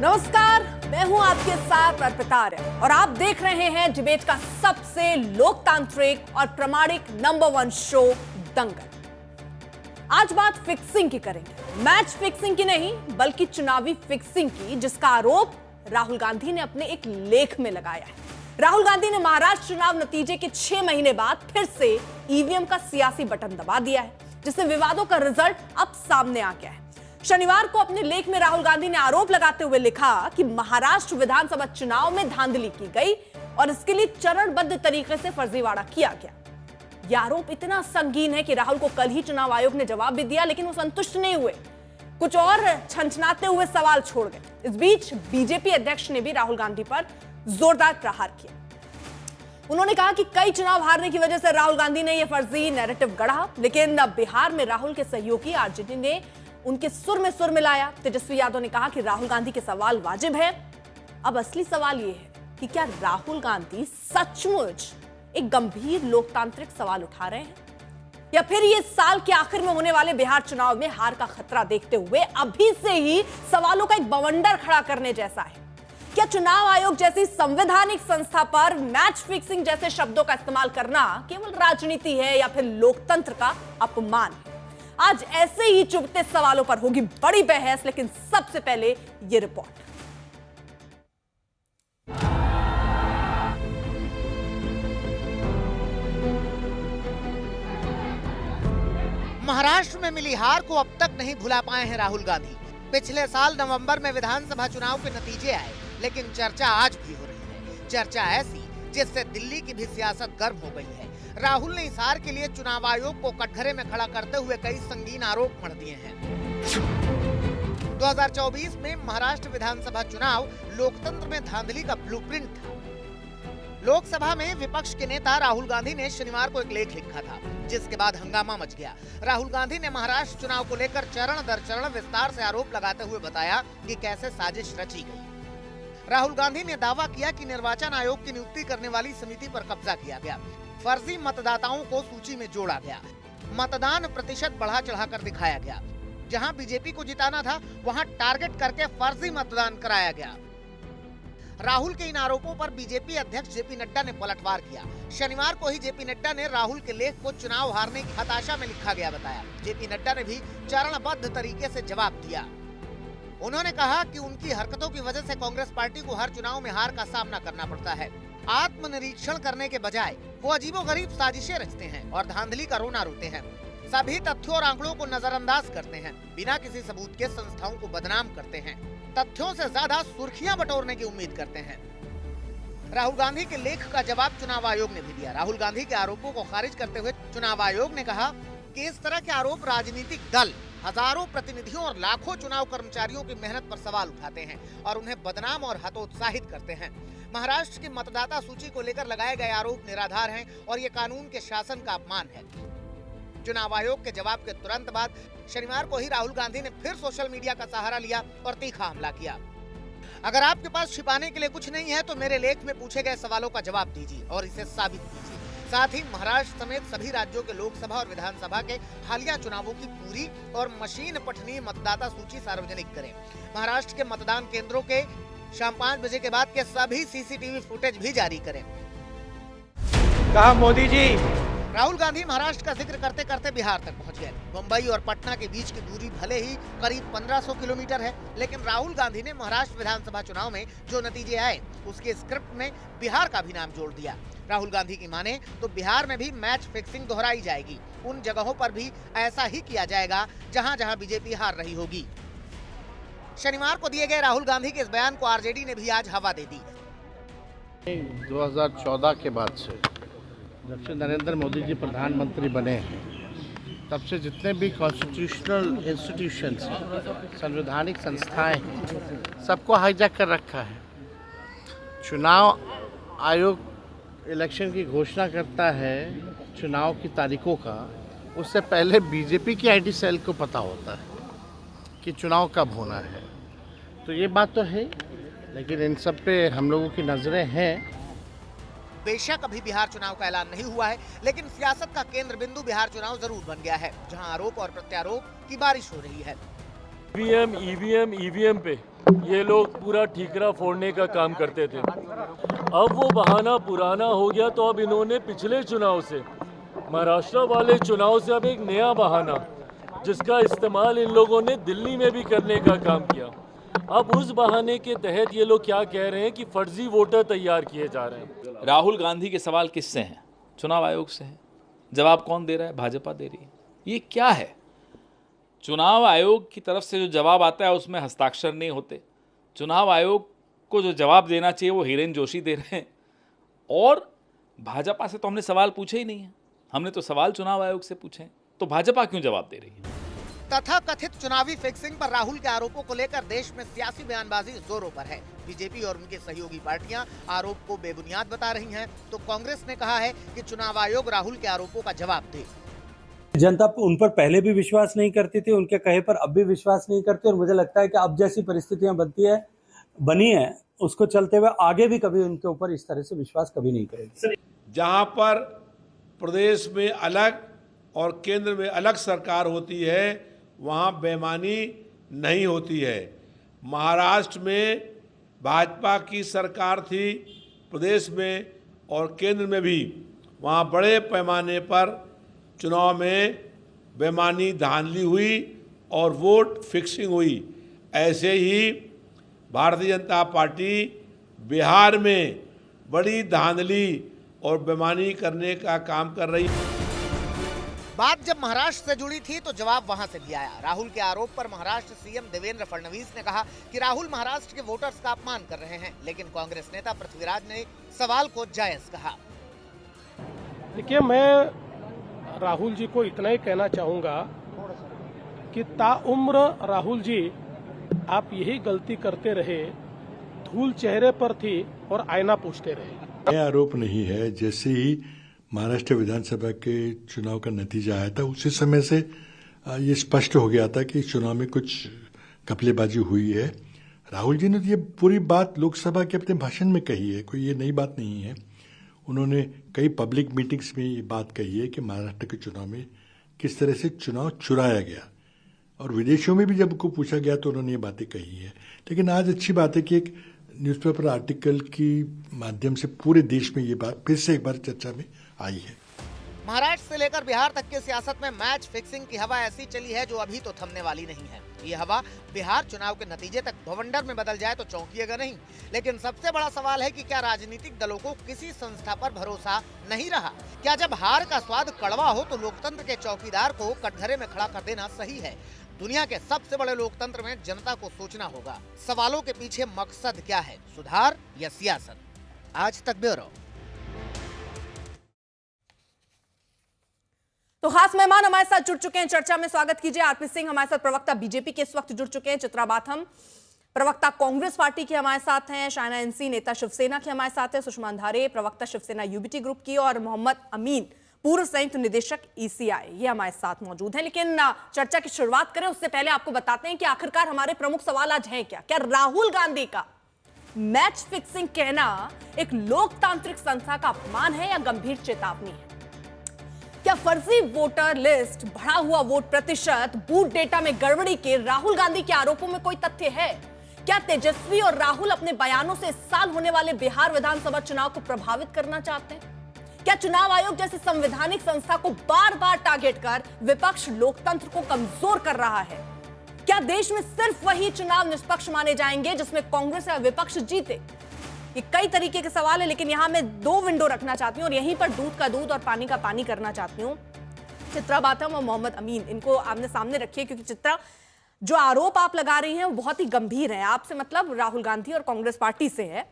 नमस्कार, मैं हूं आपके साथ अर्पिता आर्य और आप देख रहे हैं डिबेट का सबसे लोकतांत्रिक और प्रामाणिक नंबर 1 शो दंगल। आज बात फिक्सिंग की करेंगे, मैच फिक्सिंग की नहीं बल्कि चुनावी फिक्सिंग की, जिसका आरोप राहुल गांधी ने अपने एक लेख में लगाया है। राहुल गांधी ने महाराष्ट्र चुनाव नतीजे के 6 महीने बाद फिर से ईवीएम का सियासी बटन दबा दिया है, जिससे विवादों का रिजल्ट अब सामने आ गया है। शनिवार को अपने लेख में राहुल गांधी ने आरोप लगाते हुए लिखा कि महाराष्ट्र विधानसभा चुनाव में धांधली की गई और इसके लिए चरणबद्ध तरीके से फर्जीवाड़ा किया गया। यह आरोप इतना संगीन है कि राहुल को कल ही चुनाव आयोग ने जवाब भी दिया, लेकिन वो संतुष्ट नहीं हुए, कुछ और छनछनाते हुए सवाल छोड़ गए। इस बीच बीजेपी अध्यक्ष ने भी राहुल गांधी पर जोरदार प्रहार किया। उन्होंने कहा कि कई चुनाव हारने की वजह से राहुल गांधी ने यह फर्जी नैरेटिव गढ़ा, लेकिन बिहार में राहुल के सहयोगी आरजेडी ने उनके सुर में सुर मिलाया। तेजस्वी यादव ने कहा कि राहुल गांधी के सवाल वाजिब है। अब असली सवाल यह है कि क्या राहुल गांधी सचमुच एक गंभीर लोकतांत्रिक सवाल उठा रहे हैं, या फिर ये साल के आखिर में होने वाले बिहार चुनाव में हार का खतरा देखते हुए अभी से ही सवालों का एक बवंडर खड़ा करने जैसा है। क्या चुनाव आयोग जैसी संवैधानिक संस्था पर मैच फिक्सिंग जैसे शब्दों का इस्तेमाल करना केवल राजनीति है या फिर लोकतंत्र का अपमान है? आज ऐसे ही चुभते सवालों पर होगी बड़ी बहस, लेकिन सबसे पहले ये रिपोर्ट। महाराष्ट्र में मिली हार को अब तक नहीं भुला पाए हैं राहुल गांधी। पिछले साल नवंबर में विधानसभा चुनाव के नतीजे आए, लेकिन चर्चा आज भी हो रही है। चर्चा ऐसी जिससे दिल्ली की भी सियासत गर्म हो गई है। राहुल ने इस हार के लिए चुनाव आयोग को कटघरे में खड़ा करते हुए कई संगीन आरोप मढ़ दिए हैं। 2024 में महाराष्ट्र विधानसभा चुनाव लोकतंत्र में धांधली का ब्लूप्रिंट था। लोकसभा में विपक्ष के नेता राहुल गांधी ने शनिवार को एक लेख लिखा था, जिसके बाद हंगामा मच गया। राहुल गांधी ने महाराष्ट्र चुनाव को लेकर चरण दर चरण विस्तार से आरोप लगाते हुए बताया कि कैसे साजिश रची गई। राहुल गांधी ने दावा किया कि निर्वाचन आयोग की नियुक्ति करने वाली समिति पर कब्जा किया गया, फर्जी मतदाताओं को सूची में जोड़ा गया, मतदान प्रतिशत बढ़ा चढ़ाकर दिखाया गया, जहां बीजेपी को जिताना था वहां टारगेट करके फर्जी मतदान कराया गया। राहुल के इन आरोपों पर बीजेपी अध्यक्ष जेपी नड्डा ने पलटवार किया। शनिवार को ही जेपी नड्डा ने राहुल के लेख को चुनाव हारने की हताशा में लिखा गया बताया। जेपी नड्डा ने भी चरणबद्ध तरीके से जवाब दिया। उन्होंने कहा कि उनकी हरकतों की वजह से कांग्रेस पार्टी को हर चुनाव में हार का सामना करना पड़ता है। आत्मनिरीक्षण करने के बजाय वो अजीबोगरीब साजिशें रचते हैं और धांधली का रोना रोते हैं। सभी तथ्यों और आंकड़ों को नजरअंदाज करते हैं, बिना किसी सबूत के संस्थाओं को बदनाम करते हैं, तथ्यों से ज्यादा सुर्खियां बटोरने की उम्मीद करते हैं। राहुल गांधी के लेख का जवाब चुनाव आयोग ने भी दिया। राहुल गांधी के आरोपों को खारिज करते हुए चुनाव आयोग ने कहा कि इस तरह के आरोप राजनीतिक दल हजारों प्रतिनिधियों और लाखों चुनाव कर्मचारियों की मेहनत पर सवाल उठाते हैं और उन्हें बदनाम और हतोत्साहित करते हैं। महाराष्ट्र की मतदाता सूची को लेकर लगाए गए आरोप निराधार हैं और ये कानून के शासन का अपमान है। चुनाव आयोग के जवाब के तुरंत बाद शनिवार को ही राहुल गांधी ने फिर सोशल मीडिया का सहारा लिया और तीखा हमला किया। अगर आपके पास छिपाने के लिए कुछ नहीं है तो मेरे लेख में पूछे गए सवालों का जवाब दीजिए और इसे साबित कीजिए। साथ ही महाराष्ट्र समेत सभी राज्यों के लोकसभा और विधानसभा के हालिया चुनावों की पूरी और मशीन पठनीय मतदाता सूची सार्वजनिक करें। महाराष्ट्र के मतदान केंद्रों के शाम 5 बजे के बाद के सभी सीसीटीवी फुटेज भी जारी करें। कहा मोदी जी। राहुल गांधी महाराष्ट्र का जिक्र करते करते बिहार तक पहुंच गए। मुंबई और पटना के बीच की दूरी भले ही करीब 1500 किलोमीटर है, लेकिन राहुल गांधी ने महाराष्ट्र विधानसभा चुनाव में जो नतीजे आए उसके स्क्रिप्ट में बिहार का भी नाम जोड़ दिया। राहुल गांधी की माने तो बिहार में भी मैच फिक्सिंग दोहराई जाएगी। उन जगहों पर भी ऐसा ही किया जाएगा जहां जहां बीजेपी हार रही होगी। शनिवार को दिए गए राहुल गांधी के इस बयान को आरजेडी ने भी आज हवा दे दी। 2014 के बाद से जब से नरेंद्र मोदी जी प्रधानमंत्री बने हैं, तब से जितने भी कॉन्स्टिट्यूशनल इंस्टीट्यूशंस हैं, संवैधानिक संस्थाएं हैं, सबको हाईजैक कर रखा है। चुनाव आयोग इलेक्शन की घोषणा करता है चुनाव की तारीखों का, उससे पहले बीजेपी की आईटी सेल को पता होता है कि चुनाव कब होना है। तो ये बात तो है, लेकिन इन सब पे हम लोगों की नज़रें हैं। बेशक अभी बिहार चुनाव का ऐलान नहीं हुआ है, लेकिन सियासत का केंद्र बिंदु बिहार चुनाव जरूर बन गया है, जहां आरोप और प्रत्यारोप की बारिश हो रही है। ईवीएम पे ये लोग पूरा ठीकरा फोड़ने का काम करते थे। अब वो बहाना पुराना हो गया, तो अब इन्होंने पिछले चुनाव से, महाराष्ट्र वाले चुनाव से अब एक नया बहाना, जिसका इस्तेमाल इन लोगों ने दिल्ली में भी करने का काम किया। अब उस बहाने के तहत ये लोग क्या कह रहे हैं कि फर्जी वोटर तैयार किए जा रहे हैं। राहुल गांधी के सवाल किससे हैं? चुनाव आयोग से हैं। जवाब कौन दे रहा है? भाजपा दे रही है। ये क्या है? चुनाव आयोग की तरफ से जो जवाब आता है उसमें हस्ताक्षर नहीं होते। चुनाव आयोग को जो जवाब देना चाहिए वो हिरेन जोशी दे रहे हैं, और भाजपा से तो हमने सवाल पूछे ही नहीं है। हमने तो सवाल चुनाव आयोग से पूछे, तो भाजपा क्यों जवाब दे रही है? तथा कथित चुनावी फिक्सिंग पर राहुल के आरोपों को लेकर देश में सियासी बयानबाजी जोरों पर है। बीजेपी और उनकी सहयोगी पार्टियां आरोप को बेबुनियाद बता रही हैं, तो कांग्रेस ने कहा है कि चुनाव आयोग राहुल के आरोपों का जवाब दे। जनता उन पर पहले भी विश्वास नहीं करती थी, उनके कहे पर अब भी विश्वास नहीं करती, और मुझे लगता है कि अब जैसी परिस्थितियां बनी है उसको चलते हुए आगे भी कभी उनके ऊपर इस तरह से विश्वास कभी नहीं करेगी। जहां पर प्रदेश में अलग और केंद्र में अलग सरकार होती है, वहां बेईमानी नहीं होती है। महाराष्ट्र में भाजपा की सरकार थी, प्रदेश में और केंद्र में भी, वहां बड़े पैमाने पर चुनाव में बेईमानी धांधली हुई और वोट फिक्सिंग हुई। ऐसे ही भारतीय जनता पार्टी बिहार में बड़ी धांधली और बेईमानी करने का काम कर रही है। बात जब महाराष्ट्र से जुड़ी थी तो जवाब वहां से भी आया। राहुल के आरोप पर महाराष्ट्र सीएम देवेंद्र फडणवीस ने कहा कि राहुल महाराष्ट्र के वोटर्स का अपमान कर रहे हैं, लेकिन कांग्रेस नेता पृथ्वीराज ने सवाल को जायज कहा। देखिए, मैं राहुल जी को इतना ही कहना चाहूंगा कि ताउम्र राहुल जी आप यही गलती करते रहे, धूल चेहरे पर थी और आईना पूछते रहे। यह आरोप नहीं है। जैसे ही महाराष्ट्र विधानसभा के चुनाव का नतीजा आया था, उसी समय से ये स्पष्ट हो गया था कि इस चुनाव में कुछ घपलेबाजी हुई है। राहुल जी ने तो ये पूरी बात लोकसभा के अपने भाषण में कही है, कोई ये नई बात नहीं है। उन्होंने कई पब्लिक मीटिंग्स में ये बात कही है कि महाराष्ट्र के चुनाव में किस तरह से चुनाव चुराया गया, और विदेशों में भी जब उनको पूछा गया तो उन्होंने ये बातें कही है। लेकिन आज अच्छी बात है कि एक न्यूज़पेपर आर्टिकल की माध्यम से पूरे देश में ये बात फिर से एक बार चर्चा में आई है। महाराष्ट्र से लेकर बिहार तक की सियासत में मैच फिक्सिंग की हवा ऐसी चली है जो अभी तो थमने वाली नहीं है। ये हवा बिहार चुनाव के नतीजे तक भवंडर में बदल जाए तो चौंकिएगा नहीं। लेकिन सबसे बड़ा सवाल है कि क्या राजनीतिक दलों को किसी संस्था पर भरोसा नहीं रहा? क्या जब हार का स्वाद कड़वा हो तो लोकतंत्र के चौकीदार को कटघरे में खड़ा कर देना सही है? दुनिया के सबसे बड़े लोकतंत्र में जनता को सोचना होगा, सवालों के पीछे मकसद क्या है, सुधार या सियासत? आज तक ब्यूरो। तो खास मेहमान हमारे साथ जुड़ चुके हैं, चर्चा में स्वागत कीजिए। आरपी सिंह हमारे साथ, प्रवक्ता बीजेपी के इस वक्त जुड़ चुके हैं। चित्रा बाथम प्रवक्ता कांग्रेस पार्टी के हमारे साथ हैं। शायना एनसी नेता शिवसेना के हमारे साथ हैं। सुषमा अंधारे प्रवक्ता शिवसेना यूबीटी ग्रुप की, और मोहम्मद अमीन पूर्व संयुक्त निदेशक ईसीआई, ये हमारे साथ मौजूद हैं। लेकिन चर्चा की शुरुआत करें उससे पहले आपको बताते हैं कि आखिरकार हमारे प्रमुख सवाल आज हैं क्या राहुल गांधी का मैच फिक्सिंग कहना एक लोकतांत्रिक संस्था का अपमान है या गंभीर चेतावनी है? क्या फर्जी वोटर लिस्ट, बढ़ा हुआ वोट प्रतिशत, बूथ डेटा में गड़बड़ी के राहुल गांधी के आरोपों में कोई तथ्य है? क्या तेजस्वी और राहुल अपने बयानों से इस साल होने वाले बिहार विधानसभा चुनाव को प्रभावित करना चाहते हैं? क्या चुनाव आयोग जैसी संवैधानिक संस्था को बार बार टारगेट कर विपक्ष लोकतंत्र को कमजोर कर रहा है? क्या देश में सिर्फ वही चुनाव निष्पक्ष माने जाएंगे जिसमें कांग्रेस या विपक्ष जीते? ये कई तरीके के सवाल है, लेकिन यहां मैं दो विंडो रखना चाहती हूं और यहीं पर दूध का दूध और पानी का पानी करना चाहती हूं। चित्रा बाथम और मोहम्मद अमीन, इनको आमने सामने रखिए, क्योंकि चित्रा, जो आरोप आप लगा रही हैं वो बहुत ही गंभीर है। आपसे मतलब राहुल गांधी और कांग्रेस पार्टी से है,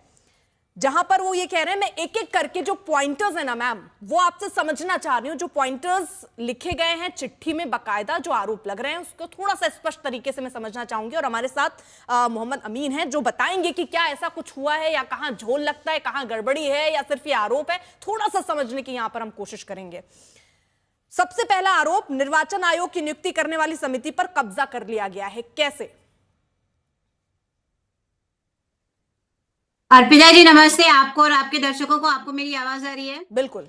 जहां पर वो ये कह रहे हैं, मैं एक एक करके जो पॉइंटर्स है ना मैम, वो आपसे समझना चाह रही हूं। जो पॉइंटर्स लिखे गए हैं चिट्ठी में, बकायदा जो आरोप लग रहे हैं, उसको थोड़ा सा स्पष्ट तरीके से मैं समझना चाहूंगी। और हमारे साथ मोहम्मद अमीन हैं, जो बताएंगे कि क्या ऐसा कुछ हुआ है या कहां झोल लगता है, कहां गड़बड़ी है, या सिर्फ ये आरोप है। थोड़ा सा समझने की यहां पर हम कोशिश करेंगे। सबसे पहला आरोप, निर्वाचन आयोग की नियुक्ति करने वाली समिति पर कब्जा कर लिया गया है। कैसे? अर्पिता जी नमस्ते, आपको और आपके दर्शकों को। आपको मेरी आवाज आ रही है? बिल्कुल।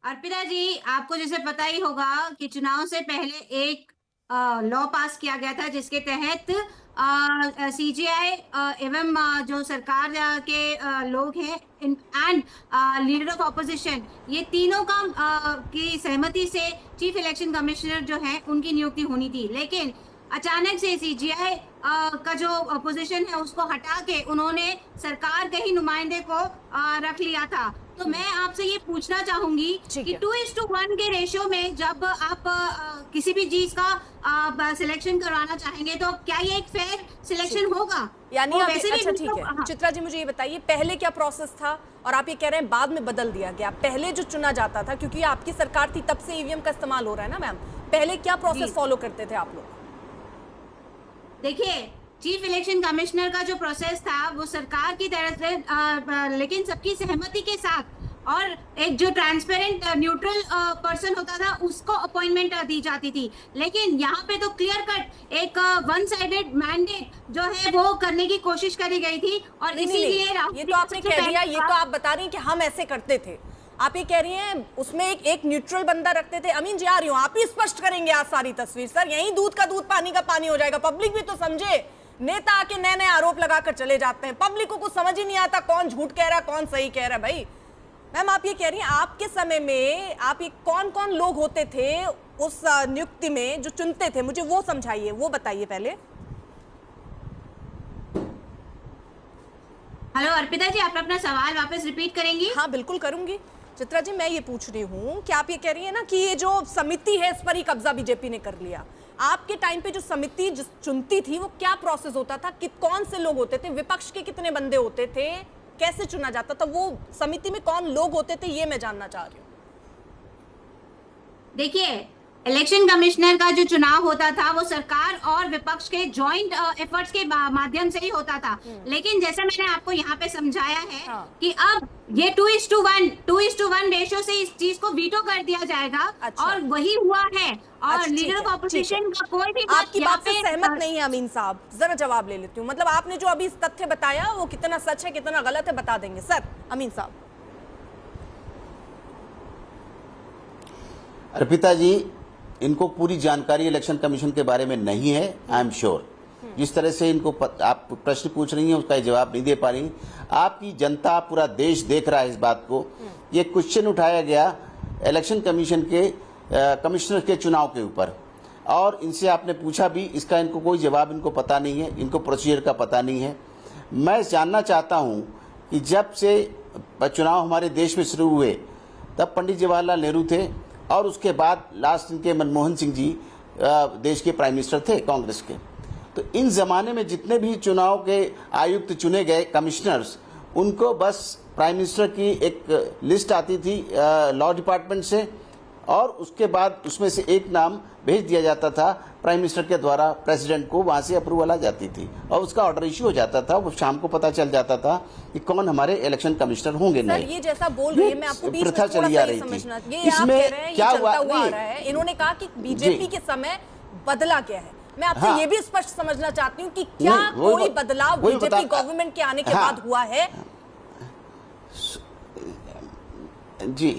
अर्पिता जी, आपको जैसे पता ही होगा कि चुनाव से पहले एक लॉ पास किया गया था, जिसके तहत सीजीआई एवं जो सरकार के लोग हैं एंड लीडर ऑफ ऑपोजिशन, ये तीनों का की सहमति से चीफ इलेक्शन कमिश्नर जो है उनकी नियुक्ति होनी थी। लेकिन अचानक से सीजीआई का जो अपोजिशन है उसको हटा के उन्होंने सरकार के ही नुमाइंदे को रख लिया था। तो मैं आपसे ये पूछना चाहूंगी कि 2:1 के रेशियो में जब आप किसी भी चीज का सिलेक्शन करवाना चाहेंगे तो क्या ये एक फेयर सिलेक्शन होगा? यानी आप वैसे भी अच्छा ठीक है चित्रा जी, मुझे ये बताइए पहले क्या प्रोसेस था और आप ये कह रहे हैं बाद में बदल दिया गया। पहले जो चुना जाता था, क्योंकि आपकी सरकार थी तब से ईवीएम का इस्तेमाल हो रहा है ना मैम, पहले क्या प्रोसेस फॉलो करते थे आप लोग? देखिए, चीफ इलेक्शन कमिश्नर का जो प्रोसेस था वो सरकार की तरफ से लेकिन सबकी सहमति के साथ और एक जो ट्रांसपेरेंट न्यूट्रल पर्सन होता था उसको अपॉइंटमेंट दी जाती थी। लेकिन यहाँ पे तो क्लियर कट एक वन साइडेड मैंडेट जो है वो करने की कोशिश करी गई थी और इसीलिए ये तो आपने कह दिया, ये तो आप बता रही हैं कि हम ऐसे करते थे। आप ये कह रही हैं उसमें एक न्यूट्रल बंदा रखते थे। अमीन जी आ रही हूँ, आप ही स्पष्ट करेंगे आज सारी तस्वीर सर, यही दूध का दूध पानी का पानी हो जाएगा। पब्लिक भी तो समझे, नेता आके नए नए आरोप लगाकर चले जाते हैं, पब्लिक को कुछ समझ ही नहीं आता कौन झूठ कह रहा है कौन सही कह रहा है। भाई मैम आप ये कह रही हैं आपके समय में आप ये कौन कौन लोग होते थे उस नियुक्ति में जो चुनते थे, मुझे वो समझाइए, वो बताइए पहले। हेलो अर्पिता जी, आप अपना सवाल वापस रिपीट करेंगी? हाँ बिल्कुल करूंगी। चित्रा जी मैं ये पूछ रही हूँ कि आप ये कह रही है ना कि ये जो समिति है इस पर ही कब्जा बीजेपी ने कर लिया। आपके टाइम पे जो समिति चुनती थी वो क्या प्रोसेस होता था, कि कौन से लोग होते थे, विपक्ष के कितने बंदे होते थे, कैसे चुना जाता था, वो समिति में कौन लोग होते थे, ये मैं जानना चाह रही हूँ। देखिए, इलेक्शन कमिश्नर का जो चुनाव होता था वो सरकार और विपक्ष के जॉइंट एफर्ट्स के माध्यम से ही होता था। लेकिन जैसे मैंने आपको यहाँ पे समझाया है कि अब ये 2:1 रेशियो से इस चीज को वीटो कर दिया जाएगा। और वही हुआ है और लीडर ऑफ ऑपोजिशन का कोई भी आपकी बात से सहमत नहीं है अमीन साहब, जरा जवाब ले लेती हूँ। मतलब आपने जो अभी तथ्य बताया वो कितना सच है कितना गलत है बता देंगे सर। अमीन साहब। अर्पिता जी, इनको पूरी जानकारी इलेक्शन कमीशन के बारे में नहीं है, आई एम श्योर। जिस तरह से इनको आप प्रश्न पूछ रही हैं उसका जवाब नहीं दे पा रही। आपकी जनता, पूरा देश देख रहा है इस बात को। ये क्वेश्चन उठाया गया इलेक्शन कमीशन के कमिश्नर के चुनाव के ऊपर और इनसे आपने पूछा भी, इसका इनको कोई जवाब इनको पता नहीं है, इनको प्रोसीजर का पता नहीं है। मैं जानना चाहता हूँ कि जब से चुनाव हमारे देश में शुरू हुए तब पंडित जवाहरलाल नेहरू थे और उसके बाद लास्ट इनके मनमोहन सिंह जी देश के प्राइम मिनिस्टर थे कांग्रेस के। तो इन जमाने में जितने भी चुनाव के आयुक्त चुने गए कमिश्नर्स, उनको बस प्राइम मिनिस्टर की एक लिस्ट आती थी लॉ डिपार्टमेंट से और उसके बाद उसमें से एक नाम भेज दिया जाता था प्राइम मिनिस्टर के द्वारा प्रेसिडेंट को, वहां से अप्रूवल आ जाती थी और उसका ऑर्डर इश्यू हो जाता था। वो शाम को पता चल जाता था कि कौन हमारे इलेक्शन कमिश्नर होंगे। नहीं, ये जैसा बोल रही है मैं आपको बीच में प्रथा चली आ रही थी। इसमें क्या हुआ, इन्होंने कहा कि बीजेपी के समय बदला गया है। मैं आपसे ये भी स्पष्ट समझना चाहती हूँ कि क्या कोई बदलाव बीजेपी गवर्नमेंट के आने के बाद हुआ है? जी,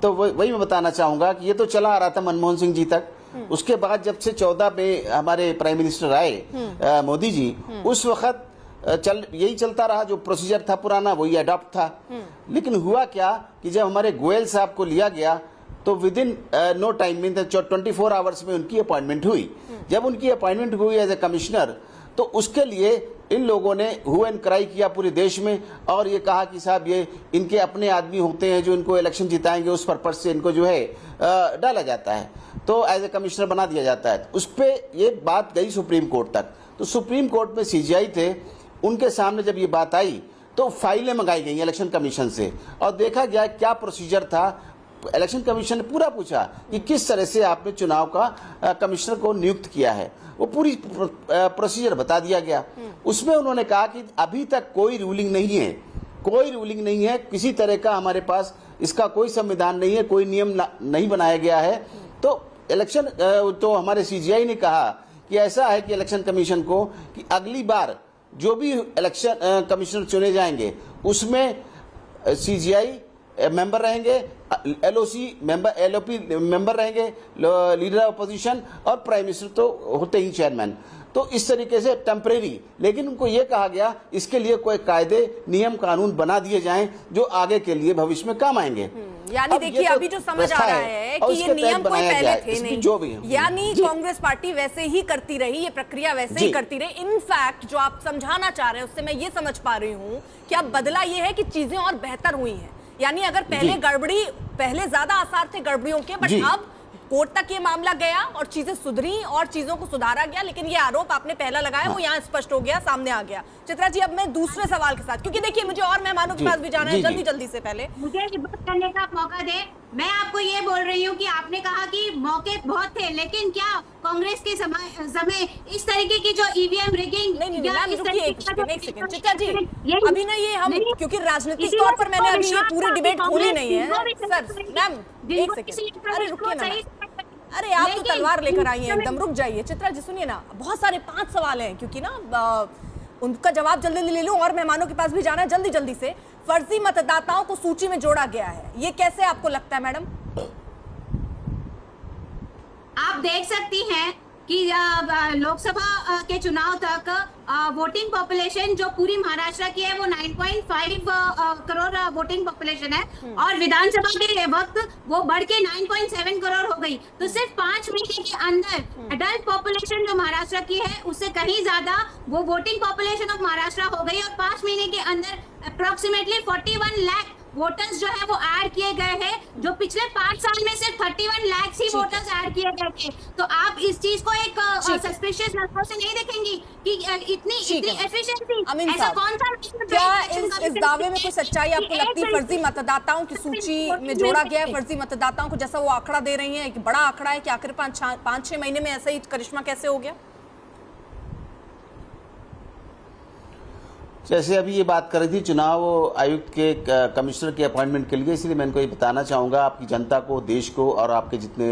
तो वही मैं बताना चाहूंगा कि ये तो चला आ रहा था मनमोहन सिंह जी तक। उसके बाद जब से 14 में हमारे प्राइम मिनिस्टर आए मोदी जी, उस वक्त यही चलता रहा, जो प्रोसीजर था पुराना वही अडॉप्ट था। लेकिन हुआ क्या कि जब हमारे गोयल साहब को लिया गया तो विद इन नो टाइम में 24 आवर्स में उनकी अपॉइंटमेंट हुई। जब उनकी अपॉइंटमेंट हुई एज ए कमिश्नर तो उसके लिए इन लोगों ने हु एंड क्राई किया पूरे देश में और ये कहा कि साहब ये इनके अपने आदमी होते हैं जो इनको इलेक्शन जिताएंगे, उस पर्पज से इनको जो है डाला जाता है, तो एज ए कमिश्नर बना दिया जाता है। उस पर ये बात गई सुप्रीम कोर्ट तक। तो सुप्रीम कोर्ट में सीजीआई थे, उनके सामने जब ये बात आई तो फाइलें मंगाई गई इलेक्शन कमीशन से और देखा गया क्या प्रोसीजर था। इलेक्शन कमीशन ने पूरा पूछा कि किस तरह से आपने चुनाव का कमिश्नर को नियुक्त किया है, वो पूरी प्रोसीजर बता दिया गया। उसमें उन्होंने कहा कि अभी तक कोई रूलिंग नहीं है, कोई रूलिंग नहीं है, किसी तरह का हमारे पास इसका कोई संविधान नहीं है, कोई नियम नहीं बनाया गया है। तो इलेक्शन तो हमारे सीजीआई ने कहा कि ऐसा है कि इलेक्शन कमीशन को कि अगली बार जो भी इलेक्शन कमिश्नर चुने जाएंगे उसमें सीजीआई मेंबर रहेंगे, एलओसी मेंबर, एलओपी मेंबर रहेंगे, लीडर ऑफ अपोजिशन और प्राइम मिनिस्टर तो होते ही चेयरमैन। तो इस तरीके से टेम्परेरी, लेकिन उनको ये कहा गया इसके लिए कोई कायदे नियम कानून बना दिए जाएं जो आगे के लिए भविष्य में काम आएंगे। यानी देखिए अभी जो समझ आ रहा है कि ये नियम कोई पहले थे नहीं, जो भी यानी कांग्रेस पार्टी वैसे ही करती रही, ये प्रक्रिया वैसे ही करती रही। इनफैक्ट जो आप समझाना चाह रहे हैं उससे मैं ये समझ पा रही हूँ कि अब बदला ये है कि चीजें और बेहतर हुई हैं। यानी अगर पहले ज्यादा आसार थे गड़बड़ियों के, बट अब कोर्ट तक ये मामला गया और चीजें सुधरी और चीजों को सुधारा गया। लेकिन ये आरोप आपने पहला लगाया वो यहाँ स्पष्ट हो गया, सामने आ गया। चित्रा जी, अब मैं दूसरे सवाल के साथ, क्योंकि देखिए मुझे और मेहमानों के पास भी जाना है, जल्दी से पहले मुझे बात करने का मौका दे। मैं आपको ये बोल रही हूँ कि आपने कहा कि मौके बहुत थे, लेकिन क्या कांग्रेस के समय इस तरीके की जो ईवीएम रिगिंग, एक सेकंड चित्रा जी, अभी ना ये हम क्योंकि राजनीतिक तौर पर मैंने अभी ये पूरी डिबेट खोली नहीं है सर। मैम एक सेकंड, अरे रुकिए ना, अरे आप तो तलवार लेकर आई हैं एकदम, रुक जाइए। चित्रा जी सुनिए ना, बहुत सारे 5 सवाल हैं, क्योंकि ना उनका जवाब जल्दी ले लूं और मेहमानों के पास भी जाना है जल्दी से। फर्जी मतदाताओं को सूची में जोड़ा गया है, ये कैसे आपको लगता है मैडम? आप देख सकती हैं कि लोकसभा के चुनाव तक वोटिंग पॉपुलेशन जो पूरी महाराष्ट्र की है वो 9.5 करोड़ वोटिंग पॉपुलेशन है, और विधानसभा के वक्त वो बढ़ के 9.7 करोड़ हो गई। तो सिर्फ 5 महीने के अंदर एडल्ट पॉपुलेशन जो महाराष्ट्र की है उससे कहीं ज्यादा वो वोटिंग पॉपुलेशन ऑफ महाराष्ट्र हो गई, और 5 महीने के अंदर अप्रोक्सीमेटली 41 लाख वोटर्स जो है वो ऐड किए गए हैं, जो पिछले 5 साल में सिर्फ 31 लाख ही वोटर्स ऐड किए गए थे। तो आप इस चीज को एक सस्पिशियस नजर से नहीं देखेंगी कि इतनी एफिशिएंसी, ऐसा कौन सा क्या इस दावे में कोई सच्चाई आपको लगती है? फर्जी मतदाताओं की सूची में जोड़ा गया है, फर्जी मतदाताओं को जैसा वो आंकड़ा दे रही है, एक बड़ा आंकड़ा है कि आखिर 5-6 महीने में ऐसा ही करिश्मा कैसे हो गया? जैसे अभी ये बात कर रही थी चुनाव आयुक्त के कमिश्नर के अपॉइंटमेंट के लिए, इसलिए मैं इनको ये बताना चाहूँगा, आपकी जनता को, देश को और आपके जितने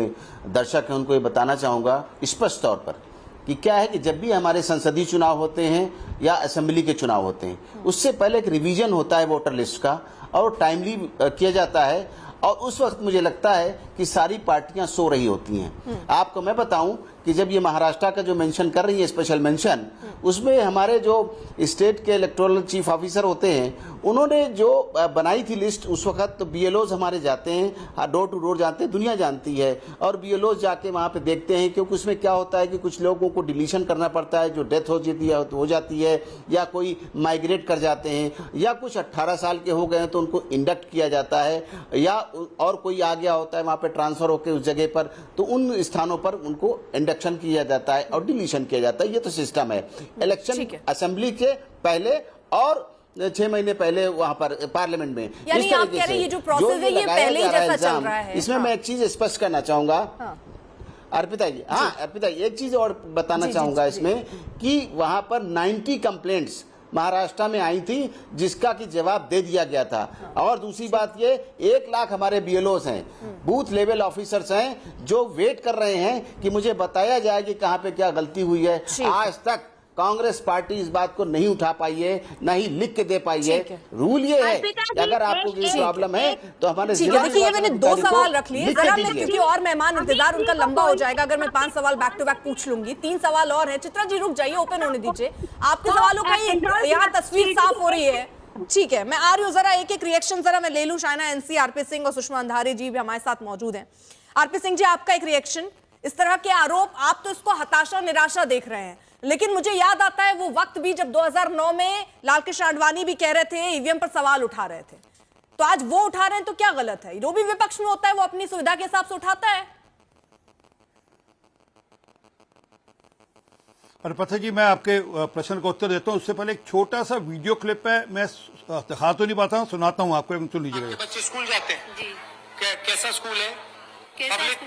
दर्शक हैं उनको ये बताना चाहूँगा स्पष्ट तौर पर कि क्या है कि जब भी हमारे संसदीय चुनाव होते हैं या असेंबली के चुनाव होते हैं, उससे पहले एक रिवीजन होता है वोटर लिस्ट का और टाइमली किया जाता है, और उस वक्त मुझे लगता है कि सारी पार्टियां सो रही होती हैं। आपको मैं बताऊं कि जब ये महाराष्ट्र का जो मेंशन कर रही है स्पेशल मेंशन, उसमें हमारे जो स्टेट के इलेक्टोरल चीफ ऑफिसर होते हैं उन्होंने जो बनाई थी लिस्ट, उस वक्त तो बीएलओज हमारे जाते हैं, डोर टू डोर जाते हैं, दुनिया जानती है, और बीएलओज जाके वहाँ पे देखते हैं, क्योंकि उसमें क्या होता है कि कुछ लोगों को डिलीशन करना पड़ता है, जो डेथ हो जाती है या कोई माइग्रेट कर जाते हैं, या कुछ 18 साल के हो गए हैं तो उनको इंडक्ट किया जाता है, या और कोई आ गया होता है वहाँ पे ट्रांसफर होकर उस जगह पर, तो उन स्थानों पर उनको इंडक्शन किया जाता है और डिलीशन किया जाता है। ये तो सिस्टम है। इलेक्शन असेंबली के पहले और 6 महीने पहले वहां पर पार्लियामेंट में इस तरीके से ये जो प्रोसेस है ये पहले ही जैसा चल रहा है। इसमें मैं एक चीज स्पष्ट करना चाहूंगा अर्पिता जी, अर्पिता एक चीज और बताना चाहूंगा इसमें कि वहां पर 90 कंप्लेंट्स महाराष्ट्र में आई थी जिसका कि जवाब दे दिया गया था। और दूसरी बात ये 1 लाख हमारे बीएलओस हैं, बूथ लेवल ऑफिसर्स हैं, जो वेट कर रहे हैं कि मुझे बताया जाए कि कहां पे क्या गलती हुई है। आज तक कांग्रेस पार्टी इस बात को नहीं उठा पाई है, न ही लिख के दे पाई है। रूल ये है कि अगर आपको कोई प्रॉब्लम है तो हमारे देखिए मैंने 2 सवाल रख लिए, जरा मैं क्योंकि और मेहमान इंतजार उनका लंबा हो जाएगा अगर मैं 5 सवाल बैक टू बैक पूछ लूंगी। 3 सवाल और है। चित्रा जी रुक जाइए, ओपन होने दीजिए, आपके सवालों का यहाँ तस्वीर साफ हो रही है। ठीक है, मैं आ रही हूँ, जरा एक रिएक्शन जरा मैं ले लूं। शायना एनसी, आरपी सिंह और सुषमा अंधारी जी भी हमारे साथ मौजूद हैं। आरपी सिंह जी, आपका एक रिएक्शन, इस तरह के आरोप, आप तो इसको हताशा और निराशा देख रहे हैं, लेकिन मुझे याद आता है वो वक्त भी जब 2009 में लालकृष्ण आडवाणी भी कह रहे थे, ईवीएम पर सवाल उठा रहे थे, तो आज वो उठा रहे हैं तो क्या गलत है? जो भी विपक्ष में होता है वो अपनी सुविधा के हिसाब से उठाता है। अर्पिता जी, मैं आपके प्रश्न का उत्तर देता हूं, उससे पहले एक छोटा सा वीडियो क्लिप है, मैं दिखा तो नहीं पाता हूं, सुनाता हूं आपको, सुन लीजिएगा। बच्चे स्कूल जाते हैं जी, कैसा स्कूल है? पब्लिक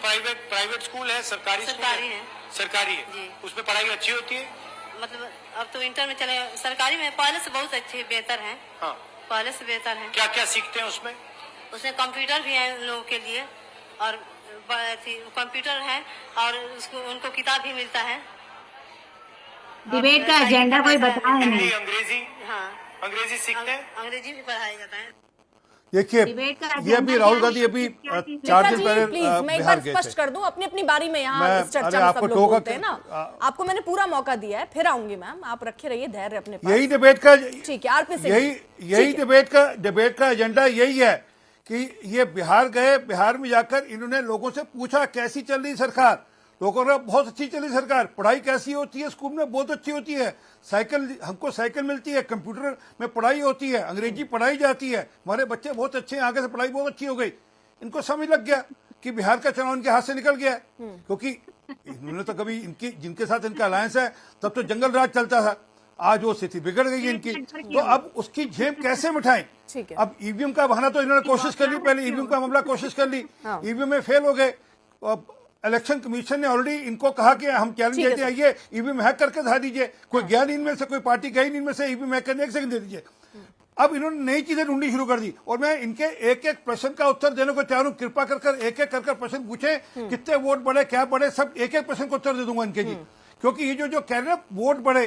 प्राइवेट स्कूल है? सरकारी है। सरकारी है जी। उसमें पढ़ाई अच्छी होती है? मतलब अब तो इंटर में चले, सरकारी में पहले से बहुत अच्छे बेहतर है। हाँ, पहले से बेहतर है। क्या क्या सीखते हैं उसमें? उसमें कंप्यूटर भी है उन लोगों के लिए, और कंप्यूटर है, और उनको किताब भी मिलता है। डिबेट का एजेंडा कोई बताया नहीं। अंग्रेजी? हाँ, अंग्रेजी सीखते हैं, अंग्रेजी भी पढ़ाया जाता है। देखिए ये अभी राहुल गांधी अभी 4 दिन पहले बिहार गए थे। स्पष्ट कर दूं अपनी अपनी बारी में यहाँ इस चर्चा में सब लोग बोलते हैं ना, आपको मैंने पूरा मौका दिया है, फिर आऊंगी मैम, आप रखे रहिए धैर्य अपने पास। यही डिबेट का, ठीक है आरपी सिंह, यही डिबेट का एजेंडा यही है कि ये बिहार गए, बिहार में जाकर इन्होंने लोगों से पूछा कैसी चल रही सरकार। लोगों ने बहुत अच्छी चली सरकार, पढ़ाई कैसी होती है स्कूल में, बहुत अच्छी होती है, साइकिल हमको साइकिल मिलती है, कंप्यूटर में पढ़ाई होती है, अंग्रेजी पढ़ाई जाती है, हमारे बच्चे बहुत अच्छे हैं, आगे से पढ़ाई बहुत अच्छी हो गई। इनको समझ लग गया कि बिहार का चुनाव इनके हाथ से निकल गया, क्योंकि इन्होंने तो कभी जिनके साथ इनका अलायंस है तब तो जंगल राज चलता था, आज वो स्थिति बिगड़ गई है इनकी, तो अब उसकी झेप कैसे मिठाएं। अब ईवीएम का बहाना तो इन्होंने कोशिश कर ली, पहले ईवीएम का मामला कोशिश कर ली, ईवीएम में फेल हो गए। इलेक्शन कमीशन ने ऑलरेडी इनको कहा कि हम चैलेंज देते हैं, आइए ईवीएम हैक करके दिखा दीजिए, कोई गया नहीं इनमें से, कोई पार्टी गई नहीं इनमें से, ईवीएम हैक करने 1 सेकंड दे दीजिए। अब इन्होंने नई चीजें ढूंढनी शुरू कर दी, और मैं इनके एक एक प्रश्न का उत्तर देने को तैयार हूं। कृपा कर एक एक कर प्रश्न पूछे, कितने वोट बढ़े, क्या बढ़े, सब एक एक प्रश्न को उत्तर दे दूंगा इनके जी, क्योंकि ये जो कह रहे हैं वोट बढ़े,